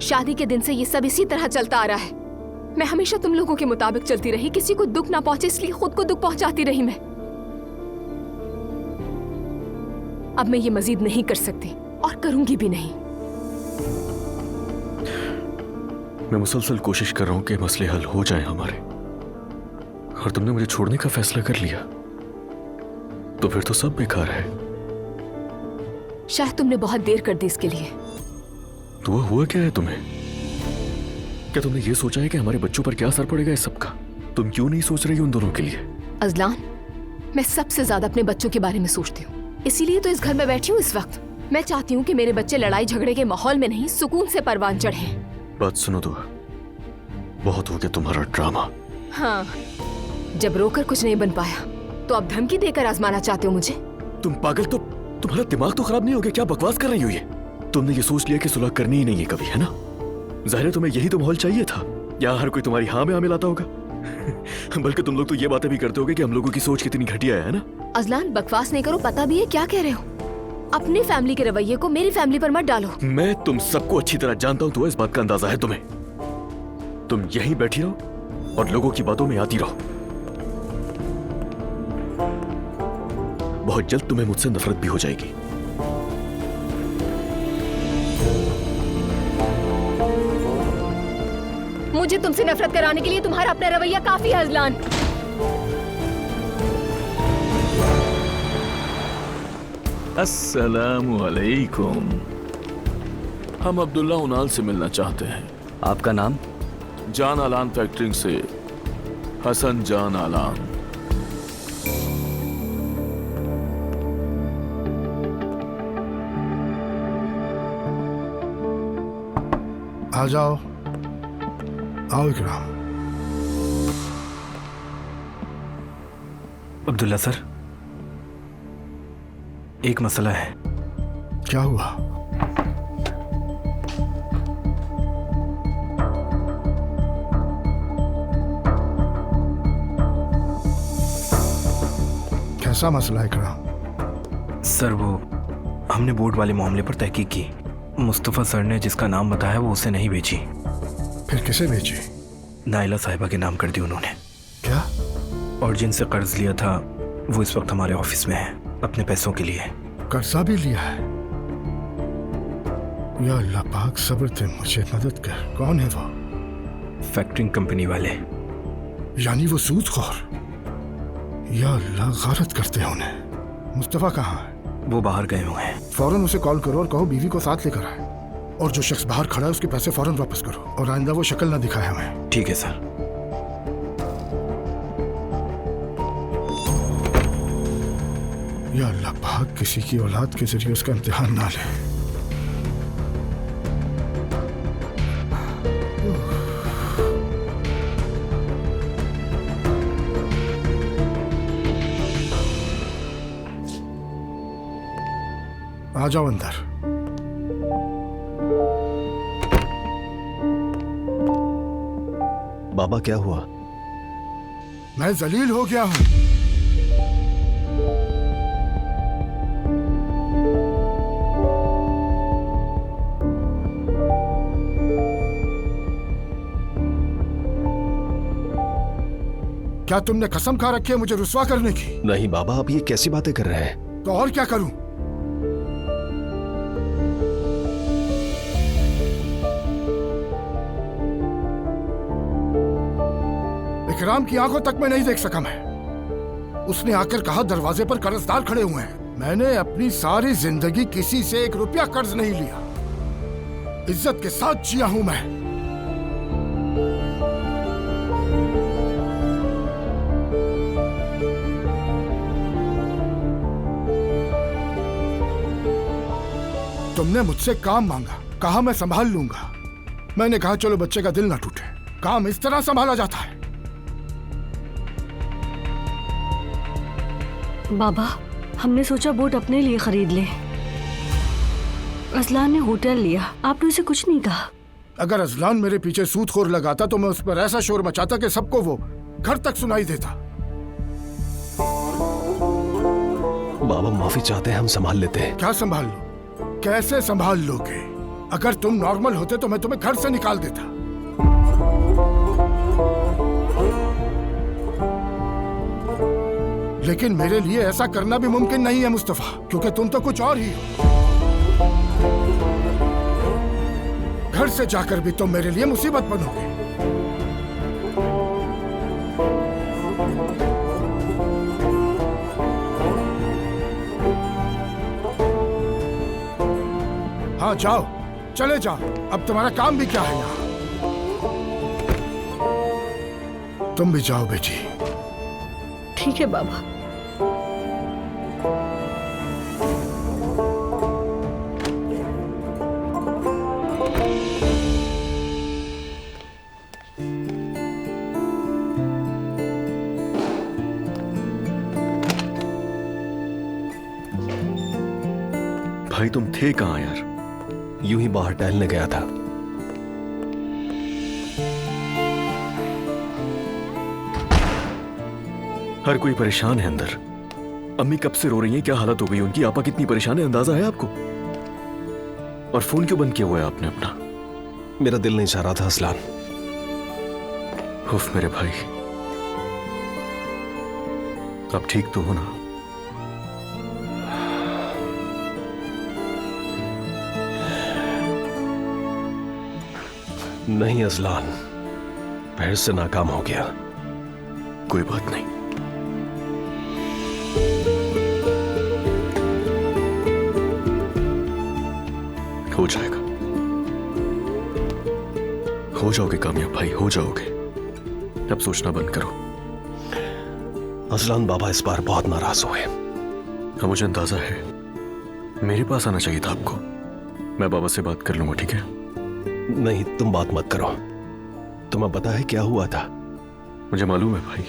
शादी के दिन से ये सब इसी तरह चलता आ रहा है। मैं हमेशा तुम लोगों के मुताबिक चलती रही, किसी को दुख ना पहुंचे इसलिए खुद को दुख पहुंचाती रही मैं। अब मैं ये मजीद नहीं कर सकती और करूंगी भी नहीं। मैं मुसलसल कोशिश कर रहा हूं कि मसले हल हो जाएं हमारे, और तुमने मुझे छोड़ने का फैसला कर लिया तो फिर तो सब बेकार है। शायद तुमने बहुत देर कर दी इसके लिए। तो वो हुआ क्या है तुम्हें? क्या तुमने ये सोचा है कि हमारे बच्चों पर क्या असर पड़ेगा इस सब का? तुम क्यों नहीं सोच रही उन दोनों के लिए? अजलान, मैं सबसे ज्यादा अपने बच्चों के बारे में सोचती हूँ, इसीलिए तो इस घर में बैठी हूँ इस वक्त। मैं चाहती हूँ कि मेरे बच्चे लड़ाई झगड़े के माहौल में नहीं, सुकून से परवान चढ़े। बात सुनो दुआ, बहुत हो गया तुम्हारा ड्रामा। हाँ, जब रोकर कुछ नहीं बन पाया तो अब धमकी देकर आजमाना चाहते हो मुझे? तुम पागल, तो तुम्हारा दिमाग तो खराब नहीं हो गया? क्या बकवास कर रही हो ये? तुमने ये सोच लिया कि सुलह करनी ही नहीं है कभी, है ना? जाहिर है तुम्हें यही तो माहौल चाहिए था, या हर कोई तुम्हारी हाँ में हाँ मिलाता होगा? बल्कि तुम लोग तो ये बातें भी करते होगे कि हम लोगों की सोच कितनी घटिया है ना? अजलान, बकवास नहीं करो, पता भी है क्या कह रहे हो। अपनी फैमिली के रवैये को मेरी फैमिली पर मत डालो। मैं तुम सबको अच्छी तरह जानता हूँ, तो इस बात का अंदाजा है तुम्हें। तुम यहीं बैठी रहो और लोगों की बातों में आती रहो। बहुत जल्द तुम्हें मुझसे नफरत भी हो जाएगी। मुझे तुमसे नफरत कराने के लिए तुम्हारा अपना रवैया काफी है अजलान। अस्सलामु अलैकुम। हम अब्दुल्ला उनाल से मिलना चाहते हैं। आपका नाम? जान आलान फैक्ट्रिंग से हसन जान आलान। आ जाओ, आओ इकराम। अब्दुल्ला सर, एक मसला है। क्या हुआ? कैसा मसला है इकराम? सर वो हमने बोर्ड वाले मामले पर तहकीक की। मुस्तफ़ा सर ने जिसका नाम बताया वो उसे नहीं भेजी। फिर किसे भेजी? नाइला साहिबा के नाम कर दी उन्होंने। क्या? और जिनसे कर्ज लिया था वो इस वक्त हमारे ऑफिस में है, अपने पैसों के लिए। कर्जा भी लिया है? या अल्लाह पाक सब्र दे, मुझे मदद कर। कौन है वो? फैक्टरिंग कंपनी वाले। यानी वो सूदखोर? या अल्लाह गारत करते हैं उन्हें। मुस्तफा कहाँ है? वो बाहर गए हुए हैं। फौरन उसे कॉल करो और कहो बीवी को साथ लेकर आए, और जो शख्स बाहर खड़ा है उसके पैसे फौरन वापस करो, और आइंदा वो शक्ल ना दिखाए हमें। ठीक है सर। या अल्लाह पाक किसी की औलाद के जरिए उसका इम्तिहान ना ले। आ जाओ अंदर। बाबा क्या हुआ? मैं जलील हो गया हूं। क्या तुमने कसम खा रखी है मुझे रुस्वा करने की? नहीं बाबा, आप ये कैसी बातें कर रहे हैं? तो और क्या करूं? इकराम की आंखों तक में नहीं देख सका मैं। उसने आकर कहा दरवाजे पर कर्जदार खड़े हुए हैं। मैंने अपनी सारी जिंदगी किसी से 1 रुपया कर्ज नहीं लिया, इज्जत के साथ जिया हूं मैं। तुमने मुझसे काम मांगा, कहा मैं संभाल लूंगा। मैंने कहा चलो बच्चे का दिल ना टूटे। काम इस तरह संभाला जाता है? बाबा, हमने सोचा बोट अपने लिए खरीद ले। अजलान ने होटल लिया, आपने उसे कुछ नहीं कहा। अगर अजलान मेरे पीछे सूदखोर लगाता तो मैं उस पर ऐसा शोर मचाता कि सबको वो घर तक सुनाई देता। बाबा माफी चाहते हैं, हम संभाल लेते हैं। क्या संभाल लो? कैसे संभाल लोगे? अगर तुम नॉर्मल होते तो मैं तुम्हें घर से निकाल देता। लेकिन मेरे लिए ऐसा करना भी मुमकिन नहीं है मुस्तफा, क्योंकि तुम तो कुछ और ही हो। घर से जाकर भी तुम मेरे लिए मुसीबत बनोगे। हाँ जाओ, चले जाओ। अब तुम्हारा काम भी क्या है यहाँ? तुम भी जाओ बेटी। ठीक है बाबा। भाई तुम थे कहाँ यार? यूं ही बाहर टहलने गया था। हर कोई परेशान है अंदर। अम्मी कब से रो रही हैं, क्या हालत हो गई उनकी? आपा कितनी परेशान है, अंदाजा है आपको? और फोन क्यों बंद किया हुआ है आपने अपना? मेरा दिल नहीं चाह रहा था असलान। उफ मेरे भाई, अब ठीक तो हो ना? नहीं असलान, फिर से नाकाम हो गया। कोई बात नहीं, हो जाएगा। हो जाओगे कामयाब भाई, हो जाओगे। अब सोचना बंद करो। अजलान बाबा इस बार बहुत नाराज हुए। हाँ, मुझे अंदाजा है। मेरे पास आना चाहिए था आपको। मैं बाबा से बात कर लूंगा, ठीक है? नहीं, तुम बात मत करो। तुम्हें पता है क्या हुआ था? मुझे मालूम है भाई।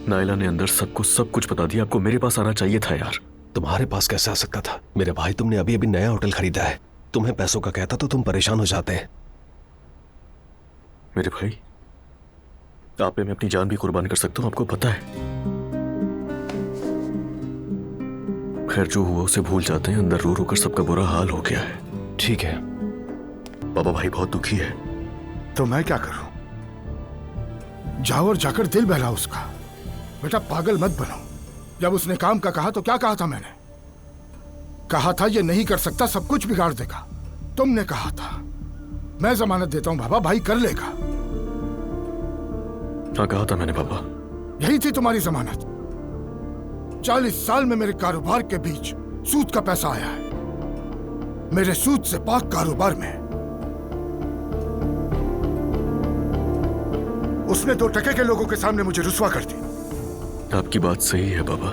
नाइला ने अंदर सबको सब कुछ बता दिया। आपको मेरे पास आना चाहिए था यार। तुम्हारे पास कैसे आ सकता था? मेरे भाई, तुमने अभी अभी नया होटल खरीदा है। तुम्हें पैसों का कहता तो तुम परेशान हो जाते। मेरे भाई, आप पे मैं अपनी जान भी कुर्बान कर सकता हूं, आपको पता है। खैर, जो हुआ उसे भूल जाते हैं। अंदर रो रो कर सबका बुरा हाल हो गया है। ठीक है। बाबा भाई बहुत दुखी है। तो मैं क्या करूं? जाओ और जाकर दिल बहलाओ उसका। बेटा पागल मत बनो। जब उसने काम का कहा तो क्या कहा था मैंने? कहा था ये नहीं कर सकता, सब कुछ बिगाड़ देगा। तुमने कहा था। मैं जमानत देता हूं बाबा, भाई कर लेगा। हाँ, कहा था मैंने बाबा। यही थी तुम्हारी जमानत। 40 साल में मेरे कारोबार के बीच सूद का पैसा आया है। मेरे सूद से पाक कारोबार में उसने 2 टके के लोगों के सामने मुझे रुस्वा कर दी। आपकी बात सही है बाबा,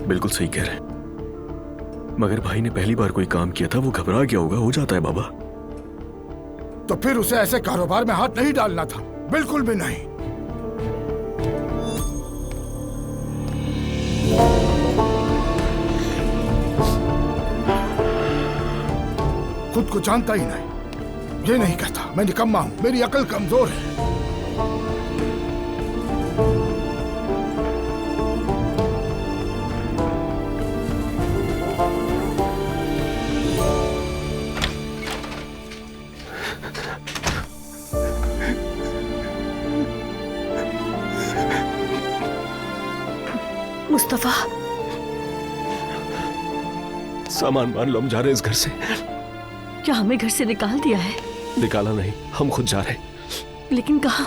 बिल्कुल सही कह रहे हैं। मगर भाई ने पहली बार कोई काम किया था, वो घबरा गया होगा। हो जाता है बाबा। तो फिर उसे ऐसे कारोबार में हाथ नहीं डालना था, बिल्कुल भी नहीं। खुद को जानता ही नहीं। ये नहीं कहता मैं निकम्मा हूं, मेरी अकल कमजोर है। मुस्तफा, सामान मान लो, हम जा रहे हैं इस घर से। क्या हमें घर से निकाल दिया है? निकाला नहीं, हम खुद जा रहे हैं। लेकिन कहाँ?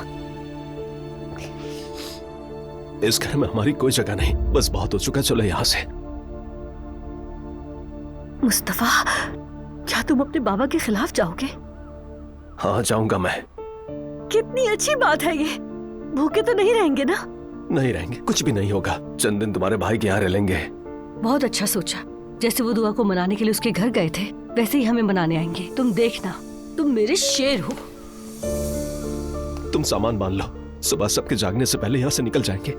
इस घर में हमारी कोई जगह नहीं, बस बहुत हो चुका, चलो यहां से। मुस्तफा, क्या तुम अपने बाबा के खिलाफ जाओगे? हाँ, जाऊंगा मैं। कितनी अच्छी बात है ये। भूखे तो नहीं रहेंगे ना? नहीं रहेंगे, कुछ भी नहीं होगा। चंद दिन तुम्हारे भाई के यहाँ रह लेंगे। बहुत अच्छा सोचा। जैसे वो दुआ को मनाने के लिए उसके घर गए थे, वैसे ही हमें मनाने आएंगे। तुम देखना, तुम मेरे शेर हो। तुम सामान मान लो, सुबह सबके जागने से पहले यहाँ से निकल जाएंगे।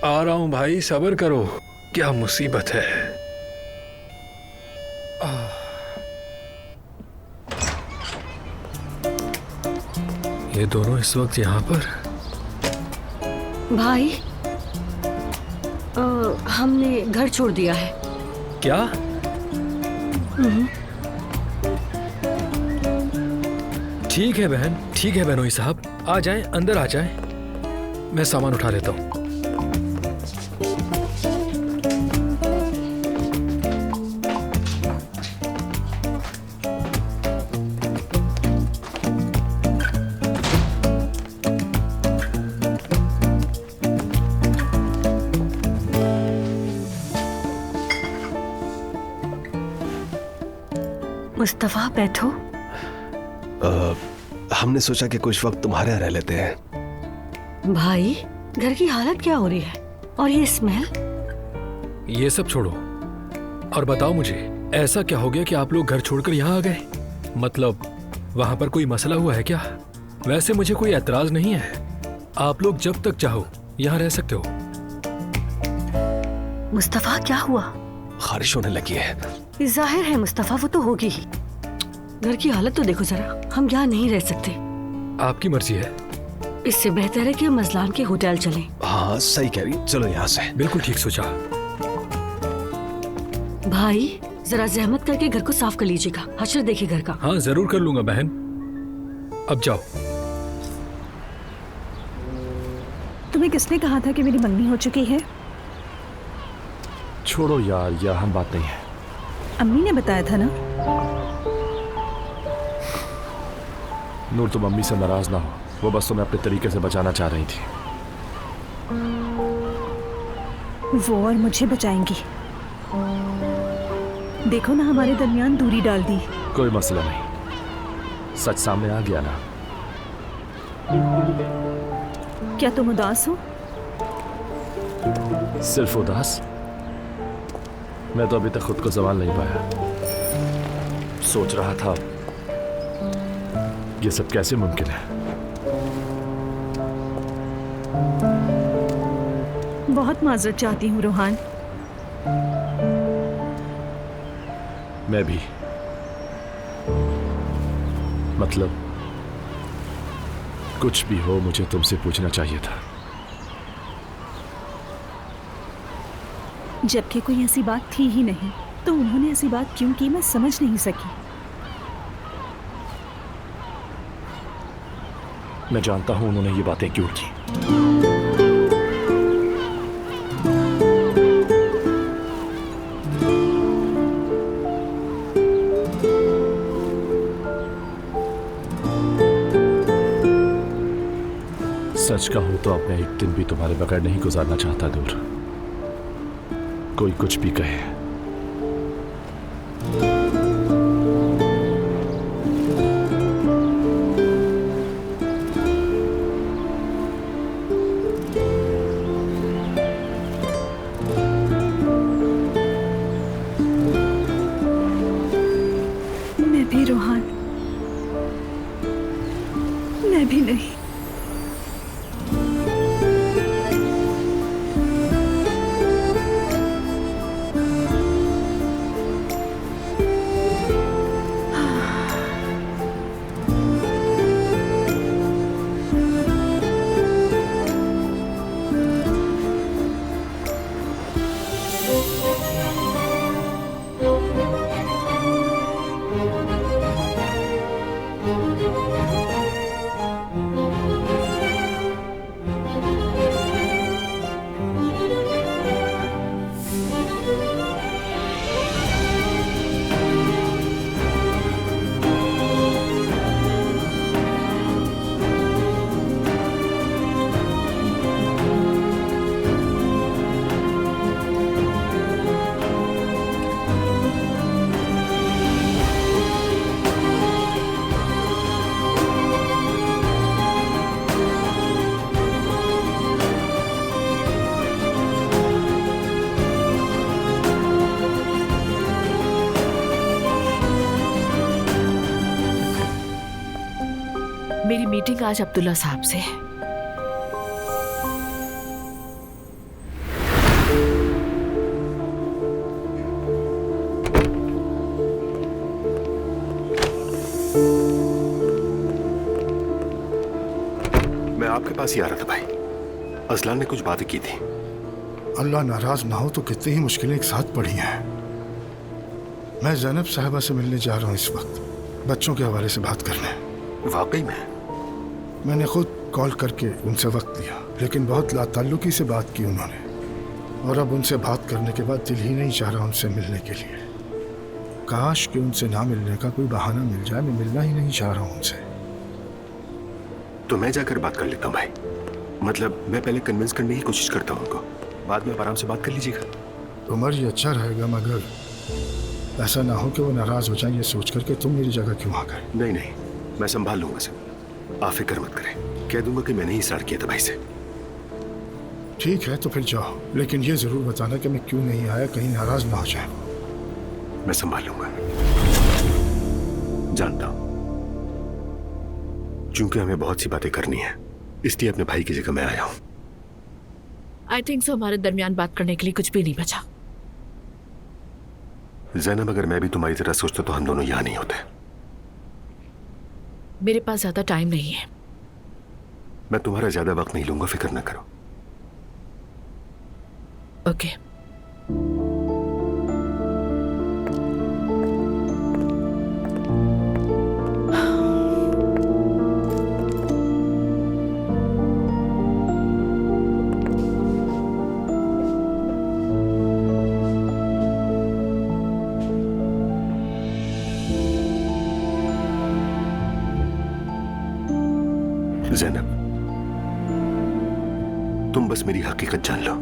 आ रहा हूं भाई, सब्र करो। क्या मुसीबत है। ये दोनों इस वक्त यहाँ पर? भाई, हमने घर छोड़ दिया है। क्या? ठीक है बहन, ठीक है बहनोई साहब, आ जाएं, अंदर आ जाएं। मैं सामान उठा लेता हूँ। मुस्तफा, बैठो। हमने सोचा कि कुछ वक्त तुम्हारे यहाँ रह लेते हैं। भाई, घर की हालत क्या हो रही है? और ये स्मेल? ये सब छोड़ो और बताओ मुझे, ऐसा क्या हो गया कि आप लोग घर छोड़कर यहाँ आ गए? मतलब वहां पर कोई मसला हुआ है क्या? वैसे मुझे कोई एतराज नहीं है, आप लोग जब तक चाहो यहाँ रह सकते हो। मुस्तफा, क्या हुआ? बारिश होने लगी है। जाहिर है मुस्तफा, वो तो होगी ही। घर की हालत तो देखो जरा, हम यहाँ नहीं रह सकते। आपकी मर्जी है। इससे बेहतर है कि हम मजलान के होटल चलें। हाँ, सही कह रही, चलो यहाँ से। बिल्कुल ठीक सोचा। भाई, जरा जहमत करके घर को साफ कर लीजिएगा। हशर देखिए घर का। हाँ, जरूर कर लूंगा बहन। अब जाओ। तुम्हें किसने कहा था कि मेरी मंगनी हो चुकी है? छोड़ो यार, यह हम बात नहीं है। अम्मी ने बताया था ना। नूर, तुम अम्मी से नाराज ना हो। वो बस तुम्हें अपने तरीके से बचाना चाह रही थी। वो और मुझे बचाएंगी। देखो ना, हमारे दरमियान दूरी डाल दी। कोई मसला नहीं, सच सामने आ गया ना। क्या तुम उदास हो? सिर्फ उदास? मैं तो अभी तक खुद को संभाल नहीं पाया। सोच रहा था ये सब कैसे मुमकिन है। बहुत माजरत चाहती हूँ रोहान। मैं भी। मतलब कुछ भी हो, मुझे तुमसे पूछना चाहिए था। जबकि कोई ऐसी बात थी ही नहीं, तो उन्होंने ऐसी बात क्यों की, मैं समझ नहीं सकी। मैं जानता हूं उन्होंने ये बातें क्यों की। सच कहूं तो अपने एक दिन भी तुम्हारे बगैर नहीं गुजारना चाहता दूर। कोई कुछ भी कहे, मैं भी रोहान, मैं भी नहीं। मेरी मीटिंग आज अब्दुल्ला साहब से है। मैं आपके पास ही आ रहा था भाई। असलान ने कुछ बातें की थी। अल्लाह नाराज ना हो तो कितनी ही मुश्किलें एक साथ पड़ी हैं। मैं ज़ैनब साहिबा से मिलने जा रहा हूँ इस वक्त, बच्चों के हवाले से बात करने। वाकई में? मैंने खुद कॉल करके उनसे वक्त लिया, लेकिन बहुत लाताल्लुकी से बात की उन्होंने, और अब उनसे बात करने के बाद दिल ही नहीं चाह रहा उनसे मिलने के लिए। काश कि उनसे ना मिलने का कोई बहाना मिल जाए, मैं मिलना ही नहीं चाह रहा हूँ उनसे। तो मैं जाकर बात कर लेता हूँ भाई। मतलब मैं पहले कन्विंस करने की कोशिश करता हूँ उनको, बाद में आप आराम से बात कर लीजिएगा। उमर, ये अच्छा रहेगा, मगर ऐसा ना हो कि वो नाराज हो जाए ये सोच कर के तुम मेरी जगह क्यों आ गए। नहीं नहीं, मैं संभाल लूंगा सब। आप फिक्र मत करें, कह दूंगा कि मैंने ही इशरार किया था भाई से। ठीक है तो फिर जाओ, लेकिन ये जरूर बताना कि मैं क्यों नहीं आया, कहीं नाराज ना हो जाए। मैं संभाल लूंगा, जानता हूं। क्योंकि हमें बहुत सी बातें करनी है, इसलिए अपने भाई की जगह मैं आया हूं। आई थिंक सो हमारे दरमियान बात करने के लिए कुछ भी नहीं बचा। ज़ैनब, अगर मैं भी तुम्हारी तरह सोचता तो हम दोनों यहां नहीं होते। मेरे पास ज्यादा टाइम नहीं है। मैं तुम्हारा ज्यादा वक्त नहीं लूंगा, फिक्र न करो। ओके। ज़ैनब, तुम बस मेरी हकीकत जान लो।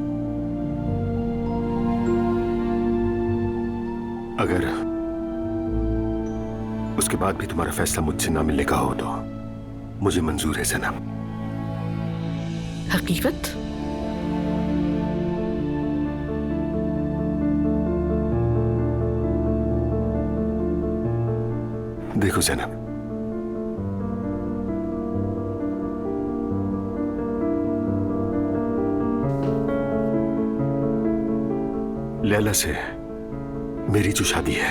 अगर उसके बाद भी तुम्हारा फैसला मुझसे ना मिलने का हो तो मुझे मंजूर है ज़ैनब। हकीकत? देखो ज़ैनब, लैला से मेरी जो शादी है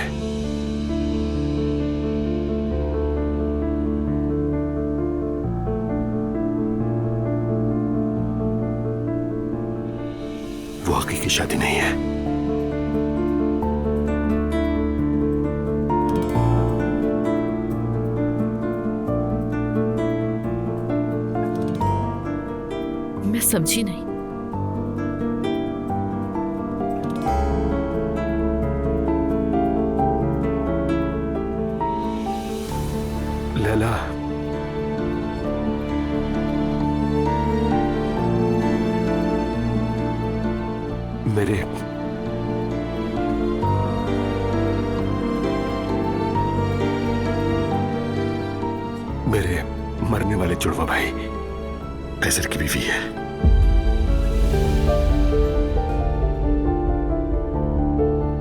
वो हकीकी शादी नहीं है। मैं समझी नहीं। लैला, मेरे मरने वाले जुड़वा भाई कैसर की बीवी है।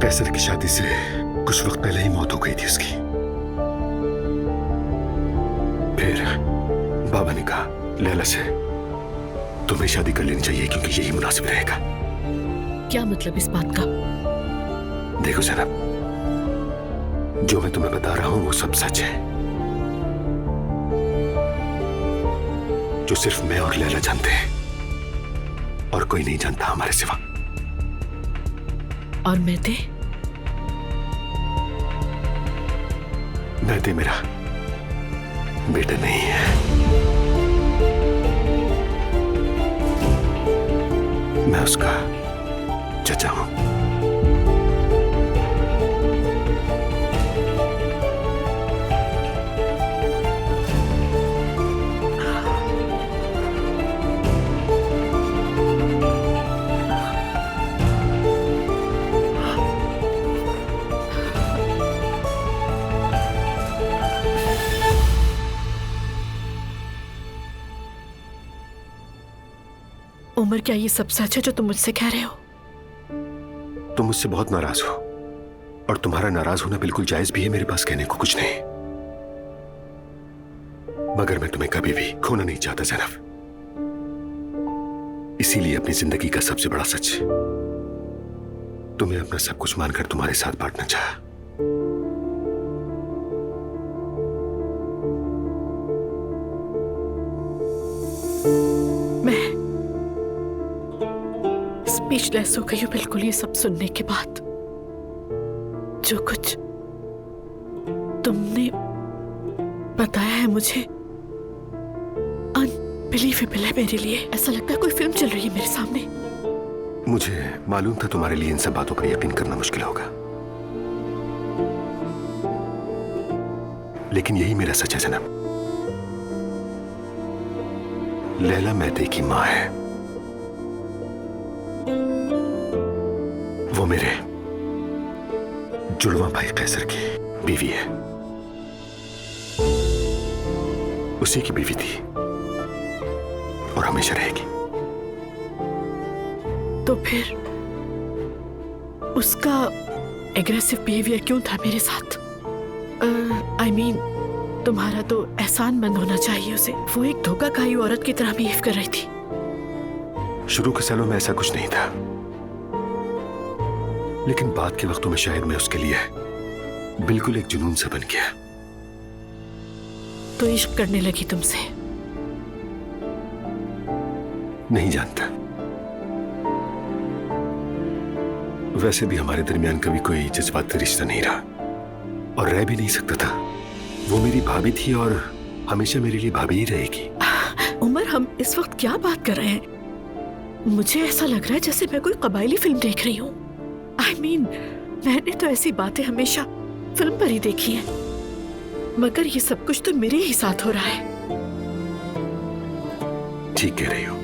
कैसर की शादी से कुछ वक्त पहले ही मौत हो गई थी उसकी। फिर बाबा ने कहा लैला से तुम्हें शादी कर लेनी चाहिए क्योंकि यही मुनासिब रहेगा। क्या मतलब इस बात का? देखो ज़ैनब, जो मैं तुम्हें बता रहा हूं वो सब सच है, जो सिर्फ मैं और लैला जानते हैं और कोई नहीं जानता हमारे सिवा। और मेहते? मेहते मेरा बेटा नहीं है। मैं उसका चचा हूं। उमर, क्या ये सब सच है जो तुम मुझसे कह रहे हो? तुम मुझसे बहुत नाराज हो और तुम्हारा नाराज होना बिल्कुल जायज भी है। मेरे पास कहने को कुछ नहीं, मगर मैं तुम्हें कभी भी खोना नहीं चाहता ज़ैनब। इसीलिए अपनी जिंदगी का सबसे बड़ा सच तुम्हें अपना सब कुछ मानकर तुम्हारे साथ बांटना चाहा। मैं स्पीचलेस हो गई हूं बिल्कुल ये सब सुनने के बाद। जो कुछ तुमने बताया है मुझे अनबिलीवेबल है मेरे लिए। ऐसा लगता है कोई फिल्म चल रही है मेरे सामने। मुझे मालूम था तुम्हारे लिए इन सब बातों पर यकीन करना मुश्किल होगा, लेकिन यही मेरा सच है ज़ैनब। लैला मेहते की मां है। वो मेरे जुड़वा भाई कैसर की बीवी है। उसी की बीवी थी और हमेशा रहेगी। तो फिर उसका एग्रेसिव बिहेवियर क्यों था मेरे साथ? आई मीन, तुम्हारा तो एहसान मंद होना चाहिए उसे। वो एक धोखाखाई औरत की तरह बिहेव कर रही थी। शुरू के सालों में ऐसा कुछ नहीं था, लेकिन बाद के वक्तों में शायद मैं उसके लिए बिल्कुल एक जुनून सा बन गया। तो इश्क करने लगी तुमसे? नहीं जानता। वैसे भी हमारे दरमियान कभी कोई जज्बाती रिश्ता नहीं रहा और रह भी नहीं सकता था। वो मेरी भाभी थी और हमेशा मेरे लिए भाभी ही रहेगी। उमर, हम इस वक्त क्या बात कर रहे हैं? मुझे ऐसा लग रहा है जैसे मैं कोई कबायली फिल्म देख रही हूँ। आई मीन, मैंने तो ऐसी बातें हमेशा फिल्म पर ही देखी हैं, मगर ये सब कुछ तो मेरे ही साथ हो रहा है। ठीक कह रही हो।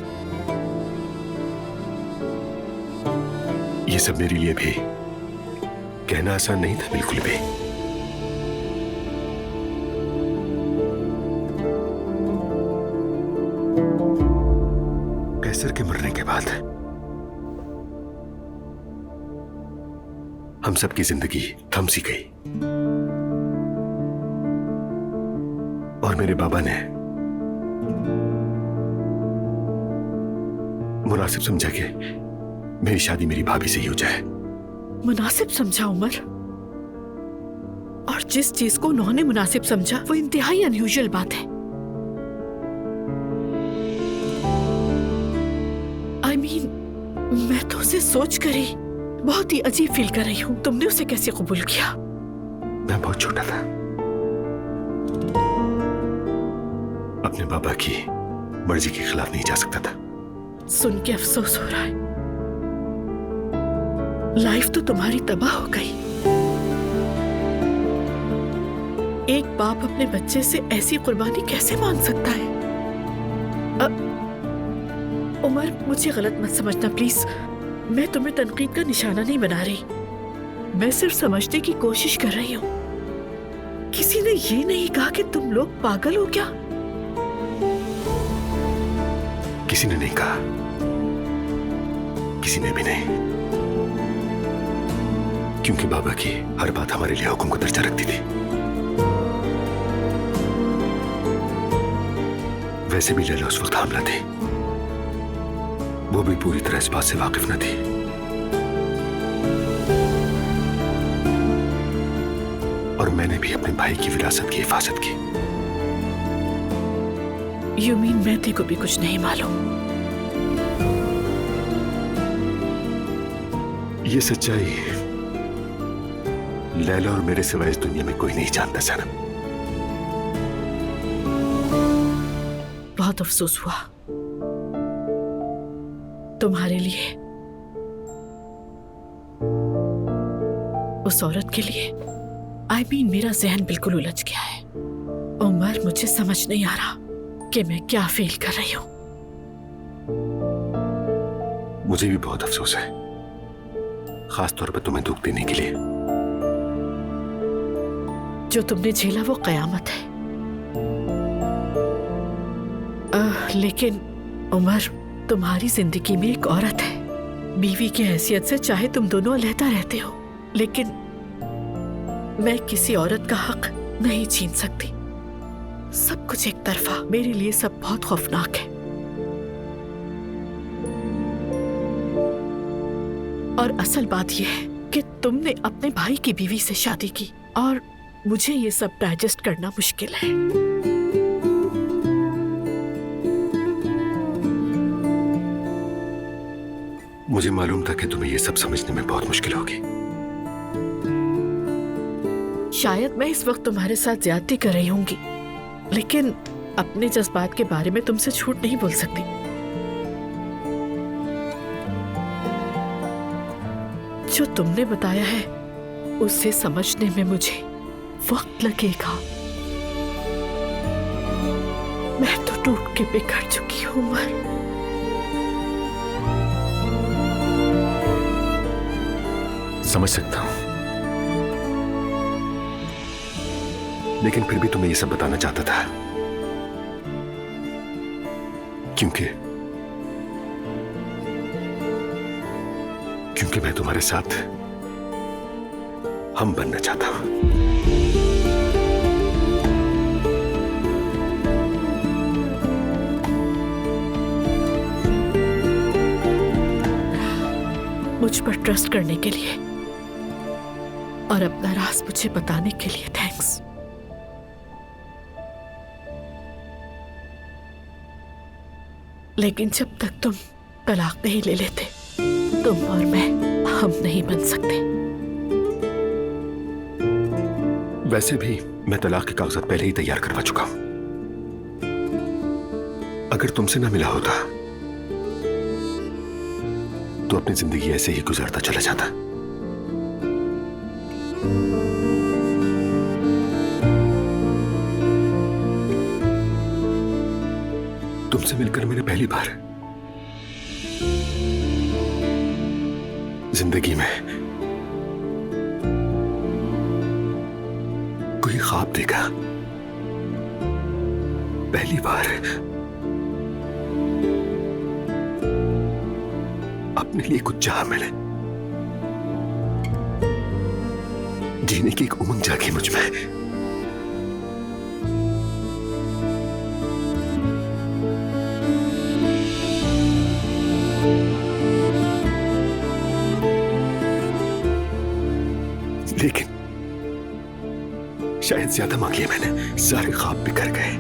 ये सब मेरे लिए भी कहना आसान नहीं था, बिल्कुल भी। कैसर के मरने के बाद हम सबकी जिंदगी थम सी गई और मेरे बाबा ने मुनासिब समझा कि मेरी शादी मेरी भाभी से ही हो जाए। मुनासिब समझा उमर? और जिस चीज को उन्होंने मुनासिब समझा वो इंतहाई अनयूजुअल बात है। I mean, मैं तो उसे सोच कर ही बहुत ही अजीब फील कर रही हूँ। तुमने उसे कैसे कबूल किया? मैं बहुत छोटा था, अपने बाबा की मर्जी के खिलाफ नहीं जा सकता था। सुन के अफसोस हो रहा है। लाइफ तो तुम्हारी तबाह हो गई। एक बाप अपने बच्चे से ऐसी कुर्बानी कैसे मांग सकता है? उमर, मुझे गलत मत समझना प्लीज। मैं तुम्हें तनकीद का निशाना नहीं बना रही। मैं सिर्फ समझने की कोशिश कर रही हूँ। किसी ने ये नहीं कहा कि तुम लोग पागल हो क्या? किसी ने नहीं कहा, किसी ने भी नहीं, क्योंकि बाबा की हर बात हमारे लिए हुक्म को दर्जा रखती थी। वैसे भी लैला उस वक्त हामला थी, वो भी पूरी तरह इस बात से वाकिफ न थी। और मैंने भी अपने भाई की विरासत की हिफाजत की। You mean मैं को भी कुछ नहीं मालूम? ये सच्चाई लैला और मेरे सिवाय इस दुनिया में कोई नहीं जानता सनम। बहुत अफसोस हुआ तुम्हारे लिए, उस औरत के लिए। I mean, मेरा जहन बिल्कुल उलझ गया है। उमर, मुझे समझ नहीं आ रहा कि मैं क्या फील कर रही हूँ। मुझे भी बहुत अफसोस है, खास तौर पर तुम्हें दुख देने के लिए। जो तुमने झेला वो कयामत है। लेकिन उमर, तुम्हारी जिंदगी में एक औरत है। बीवी की हैसियत से चाहे तुम दोनों अलहदा रहते हो, लेकिन मैं किसी औरत का हक नहीं छीन सकती। सब कुछ एक तरफा, मेरे लिए सब बहुत खौफनाक है। और असल बात यह है कि तुमने अपने भाई की बीवी से शादी की और मुझे ये सब डाइजेस्ट करना मुश्किल है। मुझे मालूम था कि तुम्हें ये सब समझने में बहुत मुश्किल होगी। शायद मैं इस वक्त तुम्हारे साथ ज्यादती कर रही होंगी, लेकिन अपने जज्बात के बारे में तुमसे झूठ नहीं बोल सकती। जो तुमने बताया है उसे समझने में मुझे वक्त लगेगा। मैं तो टूट के बिखर चुकी हूं उमर। समझ सकता हूं, लेकिन फिर भी तुम्हें यह सब बताना चाहता था क्योंकि मैं तुम्हारे साथ हम बनना चाहता हूं। मुझ पर ट्रस्ट करने के लिए और अपना राज मुझे बताने के लिए थैंक्स। लेकिन जब तक तुम तलाक नहीं ले लेते, तुम और मैं हम नहीं बन सकते। वैसे भी मैं तलाक के कागजात पहले ही तैयार करवा चुका हूं। अगर तुमसे ना मिला होता तो अपनी जिंदगी ऐसे ही गुजारता चला जाता। तुमसे मिलकर मैंने पहली बार जिंदगी में कोई ख्वाब देखा। पहली बार अपने लिए कुछ चाह मिले, जीने की एक उमंग जागी मुझ में। लेकिन शायद ज्यादा मांग लिया मैंने, सारे ख्वाब बिखर गए।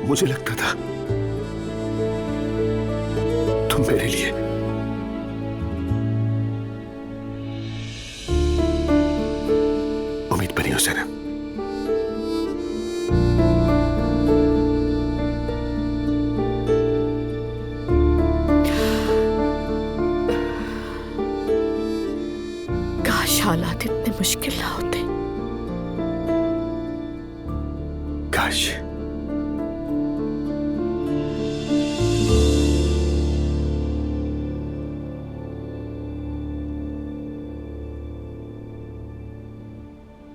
मुझे लगता था तुम मेरे लिए उम्मीद बनी हो सनम। काश हालात इतने मुश्किल ना होते। काश।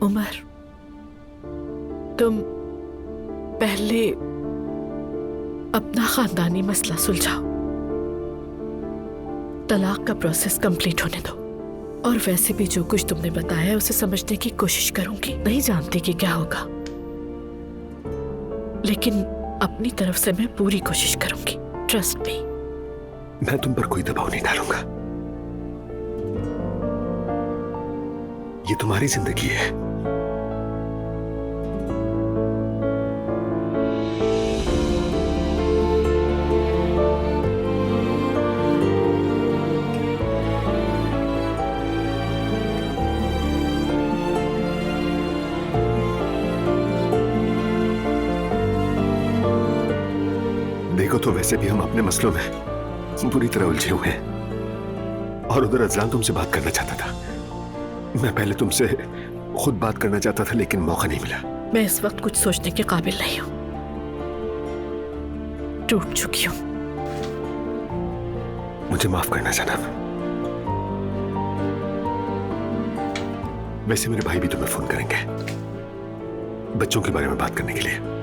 उमर, तुम पहले अपना खानदानी मसला सुलझाओ, तलाक का प्रोसेस कंप्लीट होने दो। और वैसे भी जो कुछ तुमने बताया है उसे समझने की कोशिश करूंगी। नहीं जानती कि क्या होगा, लेकिन अपनी तरफ से मैं पूरी कोशिश करूंगी। Trust me. मैं तुम पर कोई दबाव नहीं डालूंगा। ये तुम्हारी जिंदगी है। देखो तो वैसे भी हम अपने मसलों में बुरी तरह उलझे हुए हैं, और उधर अजलान तुमसे बात करना चाहता था। मैं पहले तुमसे खुद बात करना चाहता था, लेकिन मौका नहीं मिला। मैं इस वक्त कुछ सोचने के काबिल नहीं हूं, टूट चुकी हूं। मुझे माफ करना जनाब। वैसे मेरे भाई भी तुम्हें फोन करेंगे बच्चों के बारे में बात करने के लिए।